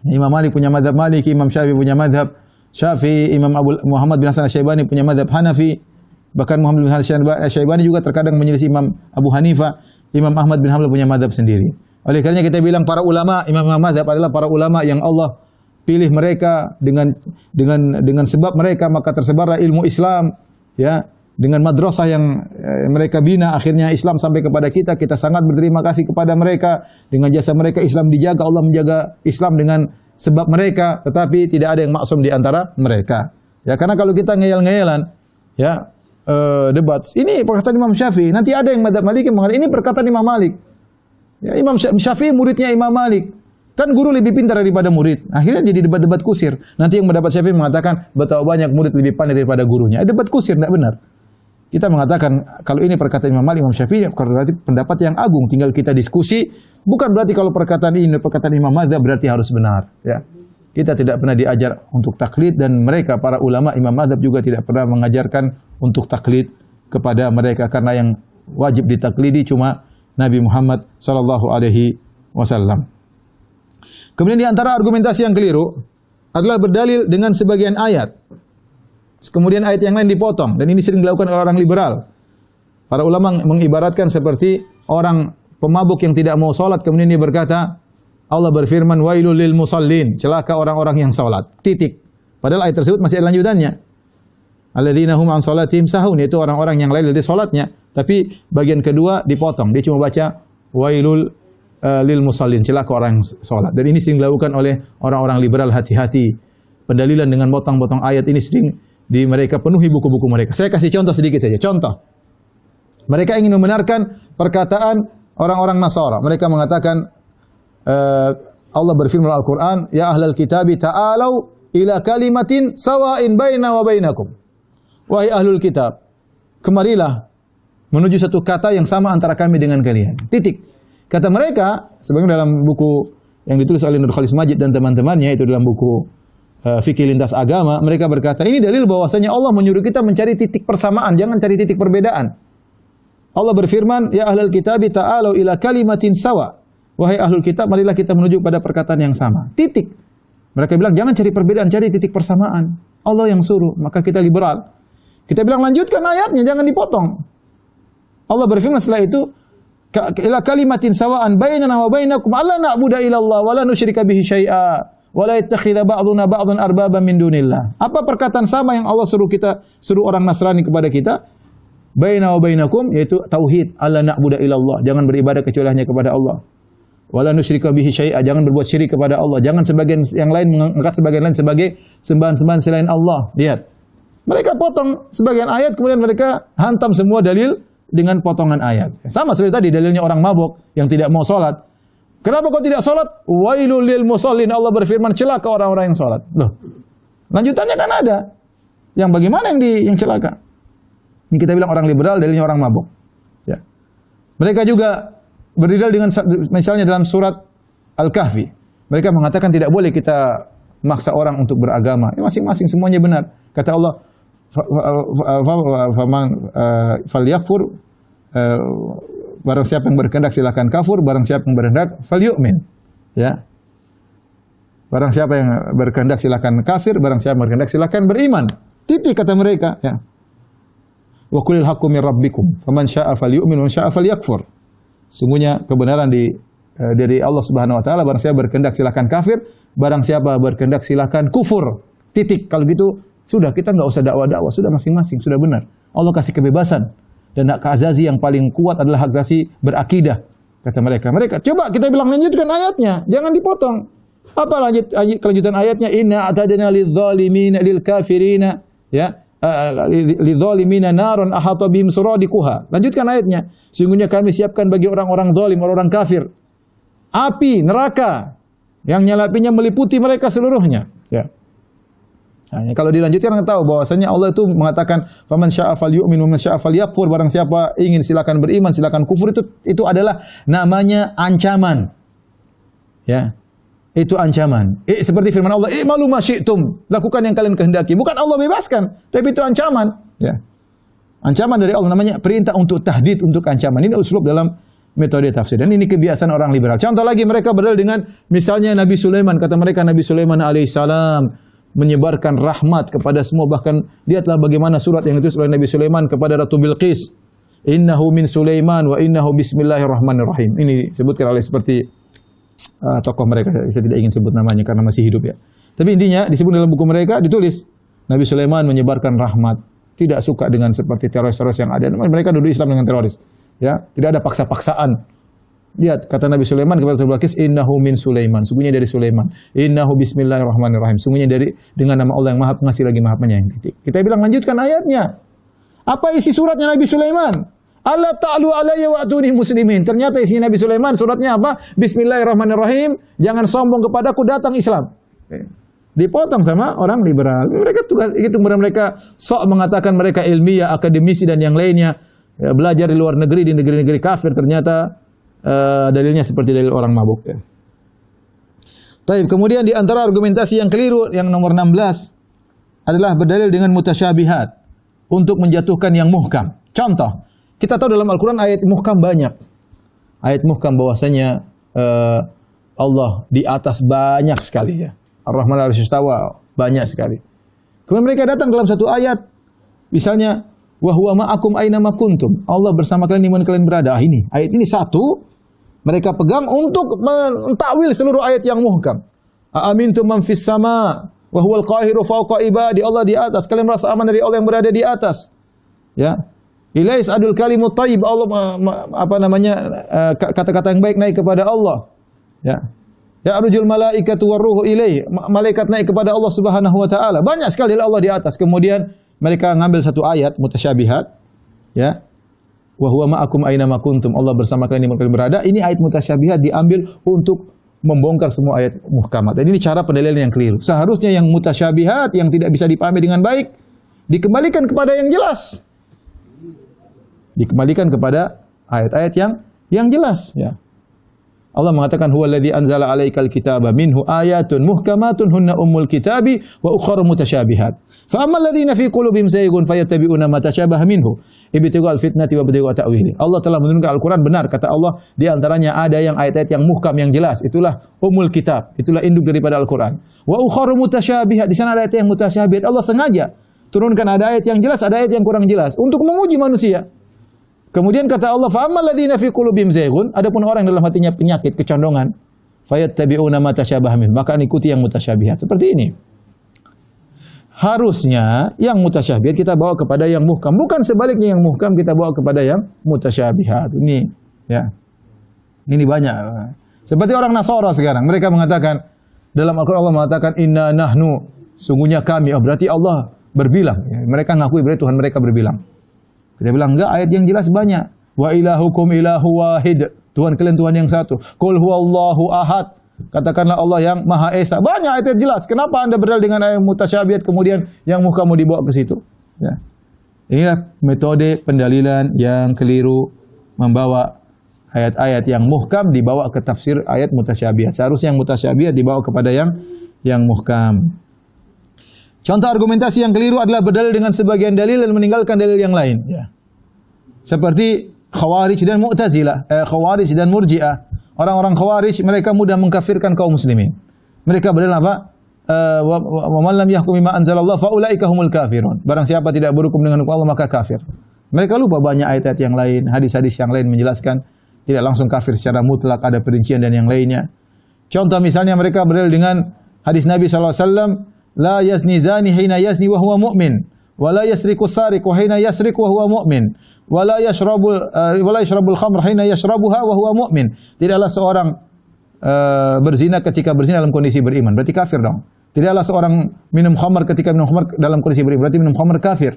Imam Malik punya mazhab Maliki, Imam Syafi'i punya mazhab Syafi'i, Imam Muhammad bin Hasan Asy-Syaibani punya mazhab Hanafi. Bahkan Muhammad bin Hasan Asy-Syaibani juga terkadang menyelisih Imam Abu Hanifah. Imam Ahmad bin Hanbal punya mazhab sendiri. Oleh karenanya kita bilang para ulama, imam mazhab adalah para ulama yang Allah pilih mereka dengan sebab mereka maka tersebarlah ilmu Islam, ya, dengan madrasah yang mereka bina akhirnya Islam sampai kepada kita. Kita sangat berterima kasih kepada mereka. Dengan jasa mereka Islam dijaga, Allah menjaga Islam dengan sebab mereka, tetapi tidak ada yang maksum di antara mereka. Ya, karena kalau kita ngeyel-ngeyelan, ya, debat, ini perkataan Imam Syafi'i, nanti ada yang mazhab Maliki mengatakan ini perkataan Imam Malik. Ya, Imam Syafi'i muridnya Imam Malik. Kan guru lebih pintar daripada murid. Akhirnya jadi debat-debat kusir. Nanti yang mendapat Syafi'i mengatakan betapa banyak murid lebih pandai daripada gurunya. Debat kusir, tidak benar. Kita mengatakan kalau ini perkataan Imam Malik, Imam Syafi'i, berarti pendapat yang agung. Tinggal kita diskusi. Bukan berarti kalau perkataan ini perkataan Imam Madzhab berarti harus benar. Ya. Kita tidak pernah diajar untuk taklid dan mereka para ulama Imam Madzhab juga tidak pernah mengajarkan untuk taklid kepada mereka karena yang wajib ditaklidi cuma Nabi Muhammad sallallahu alaihi wasallam. Kemudian di antara argumentasi yang keliru adalah berdalil dengan sebagian ayat. Kemudian ayat yang lain dipotong dan ini sering dilakukan oleh orang liberal. Para ulama mengibaratkan seperti orang pemabuk yang tidak mau salat kemudian dia berkata, Allah berfirman wailul lil musallin, celaka orang-orang yang salat. Titik. Padahal ayat tersebut masih ada lanjutannya. Alladzina hum an salatihim sahun, yaitu orang-orang yang lalai dari salatnya. Tapi bagian kedua dipotong. Dia cuma baca wailul lil musallin, celaka orang yang salat. Dan ini sering dilakukan oleh orang-orang liberal. Hati-hati. Pendalilan dengan potong-potong ayat ini sering di mereka penuhi buku-buku mereka. Saya kasih contoh sedikit saja. Contoh. Mereka ingin membenarkan perkataan orang-orang Nasara. Mereka mengatakan Allah berfirman dalam Al-Quran, ya ahlal kitabi ta'alau ila kalimatin sawa'in baina wa bainakum. Wahai ahlul kitab, kemarilah menuju satu kata yang sama antara kami dengan kalian. Titik. Kata mereka, sebagaimana dalam buku yang ditulis oleh Nur Khalis Majid dan teman-temannya, itu dalam buku Fikih Lintas Agama, mereka berkata, ini dalil bahwasanya Allah menyuruh kita mencari titik persamaan, jangan cari titik perbedaan. Allah berfirman, ya ahlul kitabi ta'alau ila kalimatin sawa. Wahai ahlul kitab, marilah kita menuju pada perkataan yang sama. Titik. Mereka bilang, jangan cari perbedaan, cari titik persamaan. Allah yang suruh, maka kita liberal. Kita bilang, lanjutkan ayatnya, jangan dipotong. Allah berfirman setelah itu, ila kalimatin sawa'an bainana wa bainakum alla na'budu illallah wa la nusyrika bihi syai'a wa la yattakhidha ba'duna ba'dhan arbaban min dunillah. Apa perkataan sama yang Allah suruh orang Nasrani kepada kita? Baina wa bainakum, yaitu tauhid, alla na'budu illallah, jangan beribadah kecuali hanya kepada Allah. Wala nusyrika bihi syai'a, jangan berbuat syirik kepada Allah. Jangan sebagian yang lain mengangkat sebagian lain sebagai sembahan-sembahan selain Allah. Lihat. Mereka potong sebagian ayat kemudian mereka hantam semua dalil dengan potongan ayat. Sama seperti tadi dalilnya orang mabuk yang tidak mau salat. Kenapa kau tidak salat? Wailul lil musallin, Allah berfirman celaka orang-orang yang salat. Loh. Lanjutannya kan ada. Yang bagaimana yang celaka? Ini kita bilang orang liberal dalilnya orang mabuk. Ya. Mereka juga berdalil dengan misalnya dalam surat Al-Kahfi. Mereka mengatakan tidak boleh kita maksa orang untuk beragama. Masing-masing semuanya benar. Kata Allah, falyakfur, barang siapa yang berkehendak silakan kafur, barang siapa yang berkehendak falyu'min. Ya. Barang siapa yang berkehendak silakan kafir, barang siapa yang berkehendak silakan beriman. Titik kata mereka, ya. Wa qulil haqqu min rabbikum, faman syaa'a falyu'min wa man syaa'a falyakfur. Sungguhnya kebenaran dari Allah Subhanahu wa taala, barang siapa berkehendak silakan kafir, barang siapa berkehendak silakan kufur. Titik. Kalau gitu sudah kita enggak usah dakwah-dakwah, sudah masing-masing sudah benar. Allah kasih kebebasan dan hak azazi yang paling kuat adalah hak azazi berakidah kata mereka. Mereka coba kita bilang lanjutkan ayatnya, jangan dipotong. Apa kelanjutan ayatnya? Inna a'tadna lidz-zalimina lil kafirina, ya. lidzalimina narun ahata bihim suradiquha. Lanjutkan ayatnya. Sungguhnya kami siapkan bagi orang-orang zalim, orang kafir, api neraka yang nyalapinya meliputi mereka seluruhnya. Ya. Nah, kalau dilanjutkan kita tahu bahwasanya Allah itu mengatakan faman syaa'a falyu'min wa man syaa'a falyakfur, barang siapa ingin silakan beriman, silakan kufur. Itu adalah namanya ancaman. Ya. Itu ancaman. Seperti firman Allah, "I'malu ma syi'tum." Lakukan yang kalian kehendaki. Bukan Allah bebaskan, tapi itu ancaman, ya. Ancaman dari Allah, namanya perintah untuk tahdid, untuk ancaman. Ini uslub dalam metode tafsir. Dan ini kebiasaan orang liberal. Contoh lagi, mereka berdalil dengan misalnya Nabi Sulaiman. Kata mereka Nabi Sulaiman alaihissalam menyebarkan rahmat kepada semua, bahkan lihatlah bagaimana surat yang ditulis oleh Nabi Sulaiman kepada Ratu Bilqis, innahu min Sulaiman wa innahu bismillahirrahmanirrahim. Ini disebutkan oleh seperti tokoh mereka, saya tidak ingin sebut namanya karena masih hidup, ya. Tapi intinya disebut dalam buku mereka, ditulis Nabi Sulaiman menyebarkan rahmat, tidak suka dengan seperti teroris-teroris yang ada. Mereka duduk Islam dengan teroris, ya. Tidak ada paksa-paksaan. Lihat kata Nabi Sulaiman kepada Ratu Bilqis, innahu min Sulaiman, sungguhnya dari Sulaiman. Innahu bismillahirrahmanirrahim, sungguhnya dari dengan nama Allah yang Maha Pengasih lagi Maha Penyayang. Kita bilang lanjutkan ayatnya. Apa isi suratnya Nabi Sulaiman? Allah ta'alu alayya wa atuni muslimin. Ternyata isinya Nabi Sulaiman suratnya apa? Bismillahirrahmanirrahim, jangan sombong kepadaku, datang Islam. Dipotong sama orang liberal. Mereka tugas itu, mereka sok mengatakan mereka ilmiah, akademisi dan yang lainnya, ya, belajar di luar negeri, di negeri-negeri kafir, ternyata dalilnya seperti dalil orang mabuk, ya. Taib. Kemudian di antara argumentasi yang keliru yang nomor 16 adalah berdalil dengan mutasyabihat untuk menjatuhkan yang muhkam. Contoh, kita tahu dalam Al-Quran ayat muhkam banyak. Ayat muhkam bahwasanya Allah di atas banyak sekali, ya. Ar-Rahman al-Istawa banyak sekali. Kemudian mereka datang dalam satu ayat, misalnya wa huwa ma'akum aina ma kuntum. Allah bersama kalian di mana kalian berada. Ini ayat ini satu mereka pegang untuk mentakwil seluruh ayat yang muhkam. Aamintum man fis sama wa huwal qahiru fawqa ibadi. Allah di atas. Kalian merasa aman dari Allah yang berada di atas. Ya. Ilais adul kalimut thayyib. Allah kata-kata yang baik naik kepada Allah. Ya. Ya arujul malaikatu warruhu ilaihi. Malaikat naik kepada Allah Subhanahu wa taala. Banyak sekali Allah di atas. Kemudian mereka ngambil satu ayat mutasyabihat, ya. Wa huwa ma'akum aina ma kuntum. Allah bersama kalian di mana kalian berada. Ini ayat mutasyabihat diambil untuk membongkar semua ayat muhkamat. Dan ini cara pendalilan yang keliru. Seharusnya yang mutasyabihat, yang tidak bisa dipahami dengan baik, dikembalikan kepada yang jelas. Dikembalikan kepada ayat-ayat yang jelas, ya. Allah mengatakan huwallazi anzala 'alaikal kitaba minhu ayatun muhkamatun hunna ummul kitabi wa ukhra mutasyabihat. Fa ammal ladzina fi qulubihim zaygun fayattabi'una ma tashabaha minhu ibtighaa'al fitnati wa ibtigha'a ta'wili. Allah telah menurunkan Al-Qur'an benar, kata Allah, di antaranya ada yang ayat-ayat yang muhkam yang jelas, itulah ummul kitab, itulah induk daripada Al-Qur'an. Wa ukhra mutasyabihat, di sana ada ayat yang mutasyabihat. Allah sengaja turunkan ada ayat yang jelas, ada ayat yang kurang jelas untuk menguji manusia. Kemudian kata Allah, fa ammal ladzina fi qulubihim zaygun, adapun orang yang dalam hatinya penyakit, kecondongan, fayattabi'una ma tashabaha min, maka ikuti yang mutasyabihat. Seperti ini. Harusnya yang mutasyabihat kita bawa kepada yang muhkam, bukan sebaliknya yang muhkam kita bawa kepada yang mutasyabihat. Ini, ya. Ini banyak. Seperti orang Nasara sekarang, mereka mengatakan dalam Al-Qur'an Allah mengatakan inna nahnu, sungguhnya kami. Oh, berarti Allah berbilang. Mereka ngakui berarti Tuhan mereka berbilang. Kita bilang enggak, ayat yang jelas banyak. Wa ilahukum ilahu wahid. Tuhan kalian Tuhan yang satu. Qul huwallahu ahad. Katakanlah Allah yang Maha Esa. Banyak ayat jelas. Kenapa Anda berdalil dengan ayat mutasyabihat kemudian yang muhkam mau dibawa ke situ? Ya. Inilah metode pendalilan yang keliru, membawa ayat-ayat yang muhkam dibawa ke tafsir ayat mutasyabihat. Seharusnya yang mutasyabihat dibawa kepada yang muhkam. Contoh argumentasi yang keliru adalah berdalil dengan sebagian dalil dan meninggalkan dalil yang lain. Ya. Seperti Khawarij dan Mu'tazilah, Khawarij dan Murji'ah. Orang-orang Khawarij mereka mudah mengkafirkan kaum muslimin. Mereka berdalil apa? Wa man lam yahkum bima anzalallah fa ulaika humul kafirun. Barang siapa tidak berhukum dengan hukum Allah maka kafir. Mereka lupa banyak ayat-ayat yang lain, hadis-hadis yang lain menjelaskan tidak langsung kafir secara mutlak, ada perincian dan yang lainnya. Contoh misalnya mereka berdalil dengan hadis Nabi sallallahu alaihi wasallam, la yazni zani hina yazni wa huwa mu'min, wa la yasriqu sariqu hina yasriqu wa huwa mu'min, wa la yashrabul khamr hina yashrabuha wa huwa mu'min. Tidaklah seorang berzina ketika berzina dalam kondisi beriman. Berarti kafir dong. Tidaklah seorang minum khamar ketika minum khamar dalam kondisi berarti minum khamar kafir.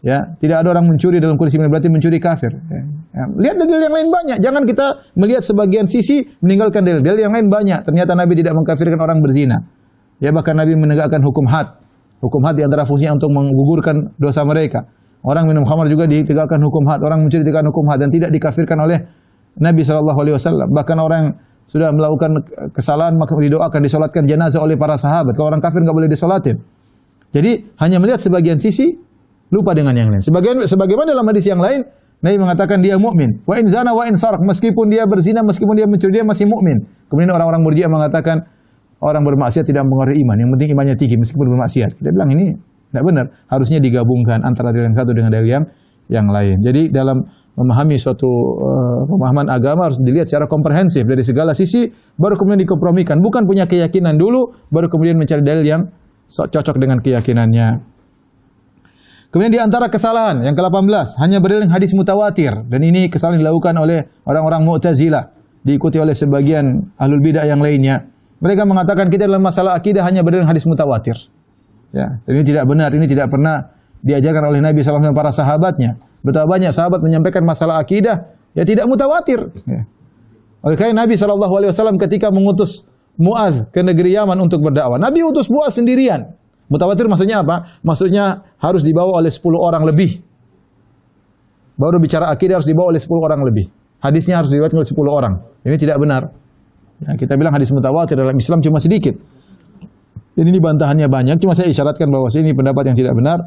Ya, tidak ada orang mencuri dalam kondisi berarti mencuri kafir. Ya. Lihat dalil yang lain banyak. Jangan kita melihat sebagian sisi meninggalkan dalil. Dalil yang lain banyak. Ternyata Nabi tidak mengkafirkan orang berzina. Ya, bahkan Nabi menegakkan hukum had. Hukum had di antara fungsinya untuk menggugurkan dosa mereka. Orang minum khamar juga ditegakkan hukum had. Orang mencuri ditegakkan hukum had dan tidak dikafirkan oleh Nabi SAW. Bahkan orang sudah melakukan kesalahan maka didoakan, disolatkan jenazah oleh para sahabat. Kalau orang kafir nggak boleh disolatin. Jadi hanya melihat sebagian sisi, lupa dengan yang lain. Sebagaimana dalam hadis yang lain, Nabi mengatakan dia mukmin. Wa in zana wa in sarak, meskipun dia berzina, meskipun dia mencuri, dia masih mukmin. Kemudian orang-orang Murji'ah mengatakan orang bermaksiat tidak mempengaruhi iman. Yang penting imannya tinggi meskipun bermaksiat. Kita bilang ini tidak benar. Harusnya digabungkan antara dalil yang satu dengan dalil yang lain. Jadi dalam memahami suatu pemahaman agama harus dilihat secara komprehensif dari segala sisi, baru kemudian dikompromikan. Bukan punya keyakinan dulu, baru kemudian mencari dalil yang cocok dengan keyakinannya. Kemudian di antara kesalahan yang ke-18, hanya berdalil hadis mutawatir, dan ini kesalahan dilakukan oleh orang-orang Mu'tazilah, diikuti oleh sebagian ahlul bidah yang lainnya. Mereka mengatakan kita dalam masalah akidah hanya berdalil hadis mutawatir. Ya, dan ini tidak benar, ini tidak pernah diajarkan oleh Nabi SAW dan para sahabatnya. Betapa banyak sahabat menyampaikan masalah akidah, ya tidak mutawatir. Ya. Oleh karena Nabi SAW ketika mengutus Mu'adz ke negeri Yaman untuk berdakwah, Nabi utus Mu'adz sendirian. Mutawatir maksudnya apa? Maksudnya harus dibawa oleh 10 orang lebih. Baru bicara akidah harus dibawa oleh 10 orang lebih. Hadisnya harus diriwayatkan oleh 10 orang. Ini tidak benar. Ya, kita bilang hadis mutawatir dalam Islam cuma sedikit. Jadi ini bantahannya banyak. Cuma saya isyaratkan bahwa ini pendapat yang tidak benar.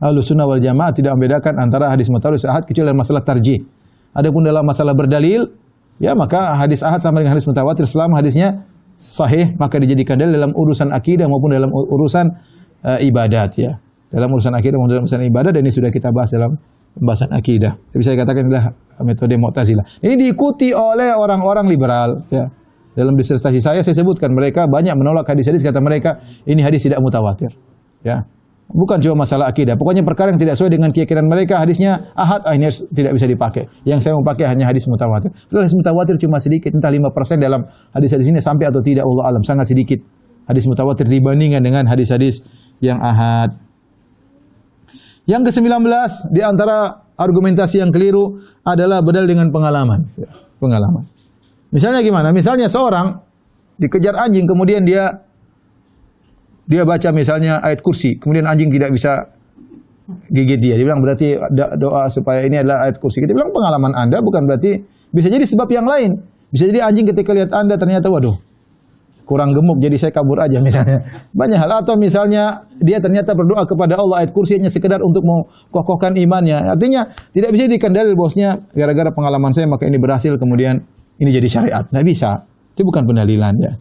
Ahlussunnah wal Jamaah tidak membedakan antara hadis mutawatir ahad kecuali dalam masalah tarjih. Adapun dalam masalah berdalil, ya maka hadis ahad sama dengan hadis mutawatir selama hadisnya sahih, maka dijadikan dalil dalam urusan akidah maupun dalam urusan ibadat ya. Dalam urusan akidah maupun dalam urusan ibadat, dan ini sudah kita bahas dalam pembahasan akidah. Jadi saya katakan inilah metode Mu'tazilah. Ini diikuti oleh orang-orang liberal ya. Dalam disertasi saya sebutkan mereka banyak menolak hadis-hadis, kata mereka ini hadis tidak mutawatir. Ya. Bukan cuma masalah akidah. Pokoknya perkara yang tidak sesuai dengan keyakinan mereka, hadisnya ahad, ini tidak bisa dipakai. Yang saya mau pakai hanya hadis mutawatir. Hadis mutawatir cuma sedikit, entah 5% dalam hadis-hadis ini sampai atau tidak, Allah alam, sangat sedikit. Hadis mutawatir dibandingkan dengan hadis-hadis yang ahad. Yang ke-19 di antara argumentasi yang keliru adalah berdalil dengan pengalaman. Pengalaman. Misalnya gimana? Misalnya seorang dikejar anjing, kemudian dia baca misalnya ayat kursi, kemudian anjing tidak bisa gigit dia. Dia bilang berarti doa supaya ini adalah ayat kursi. Kita bilang pengalaman Anda bukan berarti, bisa jadi sebab yang lain. Bisa jadi anjing ketika lihat Anda ternyata waduh, kurang gemuk jadi saya kabur aja misalnya. Banyak hal. Atau misalnya dia ternyata berdoa kepada Allah ayat kursi hanya sekedar untuk mengokohkan imannya. Artinya tidak bisa dijadikan dalil bosnya gara-gara pengalaman saya maka ini berhasil kemudian ini jadi syariat. Nggak bisa. Itu bukan pendalilan ya.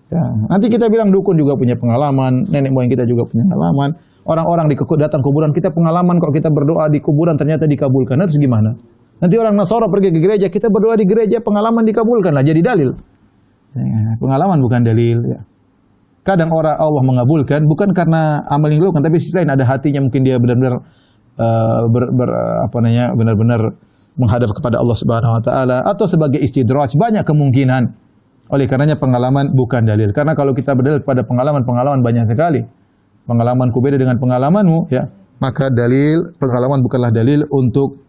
Ya, nanti kita bilang dukun juga punya pengalaman, nenek moyang kita juga punya pengalaman. Orang-orang datang kuburan kita pengalaman kalau kita berdoa di kuburan ternyata dikabulkan. Nah, terus gimana? Nanti orang Nasara pergi ke gereja, kita berdoa di gereja pengalaman dikabulkan lah jadi dalil. Ya, pengalaman bukan dalil. Ya. Kadang orang Allah mengabulkan bukan karena amal yang dilakukan, tapi sisi lain ada hatinya mungkin dia benar-benar benar-benar menghadap kepada Allah Subhanahu Wa Taala atau sebagai istidraj, banyak kemungkinan. Oleh karenanya pengalaman bukan dalil. Karena kalau kita berdalil pada pengalaman banyak sekali. Pengalamanku beda dengan pengalamanmu, ya. Maka pengalaman bukanlah dalil untuk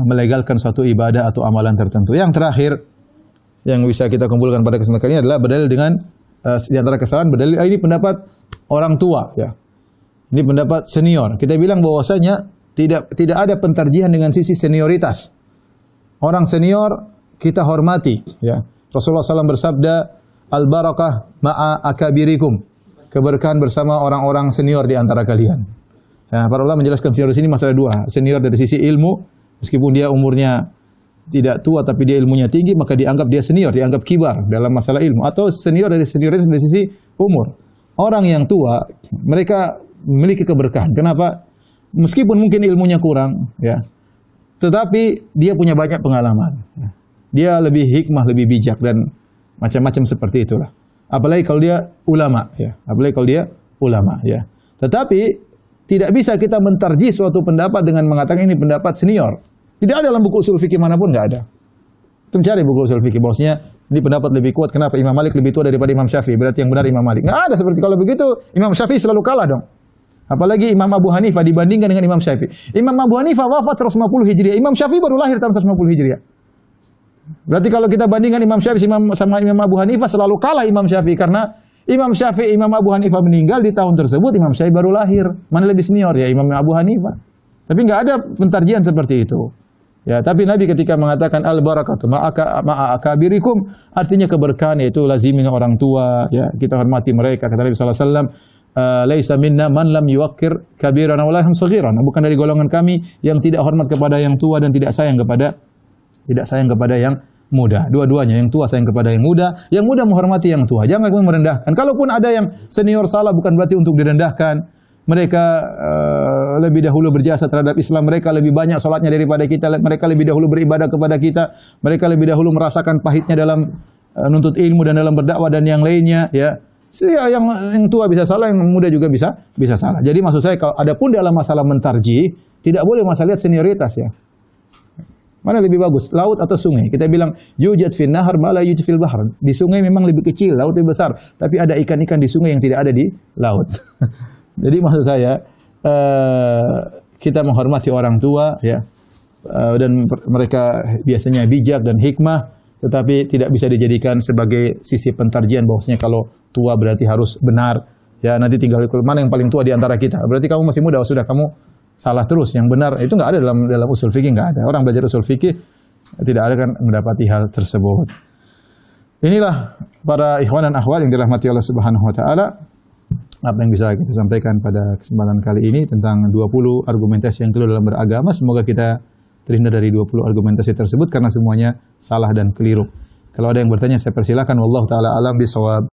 melegalkan suatu ibadah atau amalan tertentu. Yang terakhir yang bisa kita kumpulkan pada kesempatan kali ini adalah berdalil dengan di antara kesalahan berdalil ini pendapat orang tua, ya. Ini pendapat senior. Kita bilang bahwasanya tidak ada pentarjihan dengan sisi senioritas. Orang senior kita hormati, ya. Rasulullah SAW bersabda, al-barakah ma'a akabirikum. Keberkahan bersama orang-orang senior di antara kalian. Nah, para ulama menjelaskan senior di sini masalah dua. Senior dari sisi ilmu, meskipun dia umurnya tidak tua tapi dia ilmunya tinggi, maka dianggap dia senior, dianggap kibar dalam masalah ilmu. Atau senior dari sisi umur. Orang yang tua, mereka memiliki keberkahan. Kenapa? Meskipun mungkin ilmunya kurang, ya. Tetapi dia punya banyak pengalaman. Dia lebih hikmah, lebih bijak dan macam-macam seperti itulah. Apalagi kalau dia ulama, ya. Apalagi kalau dia ulama, ya. Tetapi tidak bisa kita mentarjih suatu pendapat dengan mengatakan ini pendapat senior. Tidak ada dalam buku usul fikih manapun, nggak ada. Kita mencari buku usul fikih bahwasanya Ini pendapat lebih kuat. Kenapa? Imam Malik lebih tua daripada Imam Syafi'i. Berarti yang benar Imam Malik. Nggak ada seperti kalau begitu. Imam Syafi'i selalu kalah dong. Apalagi Imam Abu Hanifah dibandingkan dengan Imam Syafi'i. Imam Abu Hanifah wafat 150 Hijriah. Imam Syafi'i baru lahir tahun 150 Hijriah. Berarti kalau kita bandingkan Imam Syafi'i sama Imam Abu Hanifah selalu kalah Imam Syafi'i. Karena Imam Syafi'i, Imam Abu Hanifah meninggal di tahun tersebut. Imam Syafi'i baru lahir. Mana lebih senior ya Imam Abu Hanifah. Tapi nggak ada pentarjian seperti itu. Ya, tapi Nabi ketika mengatakan al-barakatu ma'a akabirikum, artinya keberkahan yaitu lazimi orang tua, ya, kita hormati mereka. Kata Nabi sallallahu alaihi wasallam, laisa minna man lam yuwaqqir kabirana wa la yarham saghiran. Bukan dari golongan kami yang tidak hormat kepada yang tua dan tidak sayang kepada yang muda. Dua-duanya, yang tua sayang kepada yang muda menghormati yang tua. Jangan merendahkan. Kalaupun ada yang senior salah bukan berarti untuk direndahkan. Mereka lebih dahulu berjasa terhadap Islam, mereka lebih banyak salatnya daripada kita, mereka lebih dahulu beribadah kepada kita, mereka lebih dahulu merasakan pahitnya dalam menuntut ilmu dan dalam berdakwah dan yang lainnya, ya. Yang tua bisa salah, yang muda juga bisa salah. Jadi maksud saya kalau adapun dalam masalah mentarjih, tidak boleh masalah lihat senioritas ya. Mana lebih bagus, laut atau sungai? Kita bilang yujad fil nahar ma la yujad fil bahr. Di sungai memang lebih kecil, laut lebih besar, tapi ada ikan-ikan di sungai yang tidak ada di laut. Jadi maksud saya kita menghormati orang tua ya, dan mereka biasanya bijak dan hikmah, tetapi tidak bisa dijadikan sebagai sisi pentarjian bahwasanya kalau tua berarti harus benar ya, nanti tinggal mana yang paling tua di antara kita, berarti kamu masih muda, sudah kamu salah terus, yang benar itu nggak ada dalam usul fikih, nggak ada. Orang belajar usul fikih tidak ada kan mendapati hal tersebut. Inilah para ikhwan dan akhwat yang dirahmati Allah Subhanahu wa taala, apa yang bisa kita sampaikan pada kesempatan kali ini tentang 20 argumentasi yang keliru dalam beragama. Semoga kita terhindar dari 20 argumentasi tersebut karena semuanya salah dan keliru. Kalau ada yang bertanya saya persilakan. Wallahu taala alam bisawab.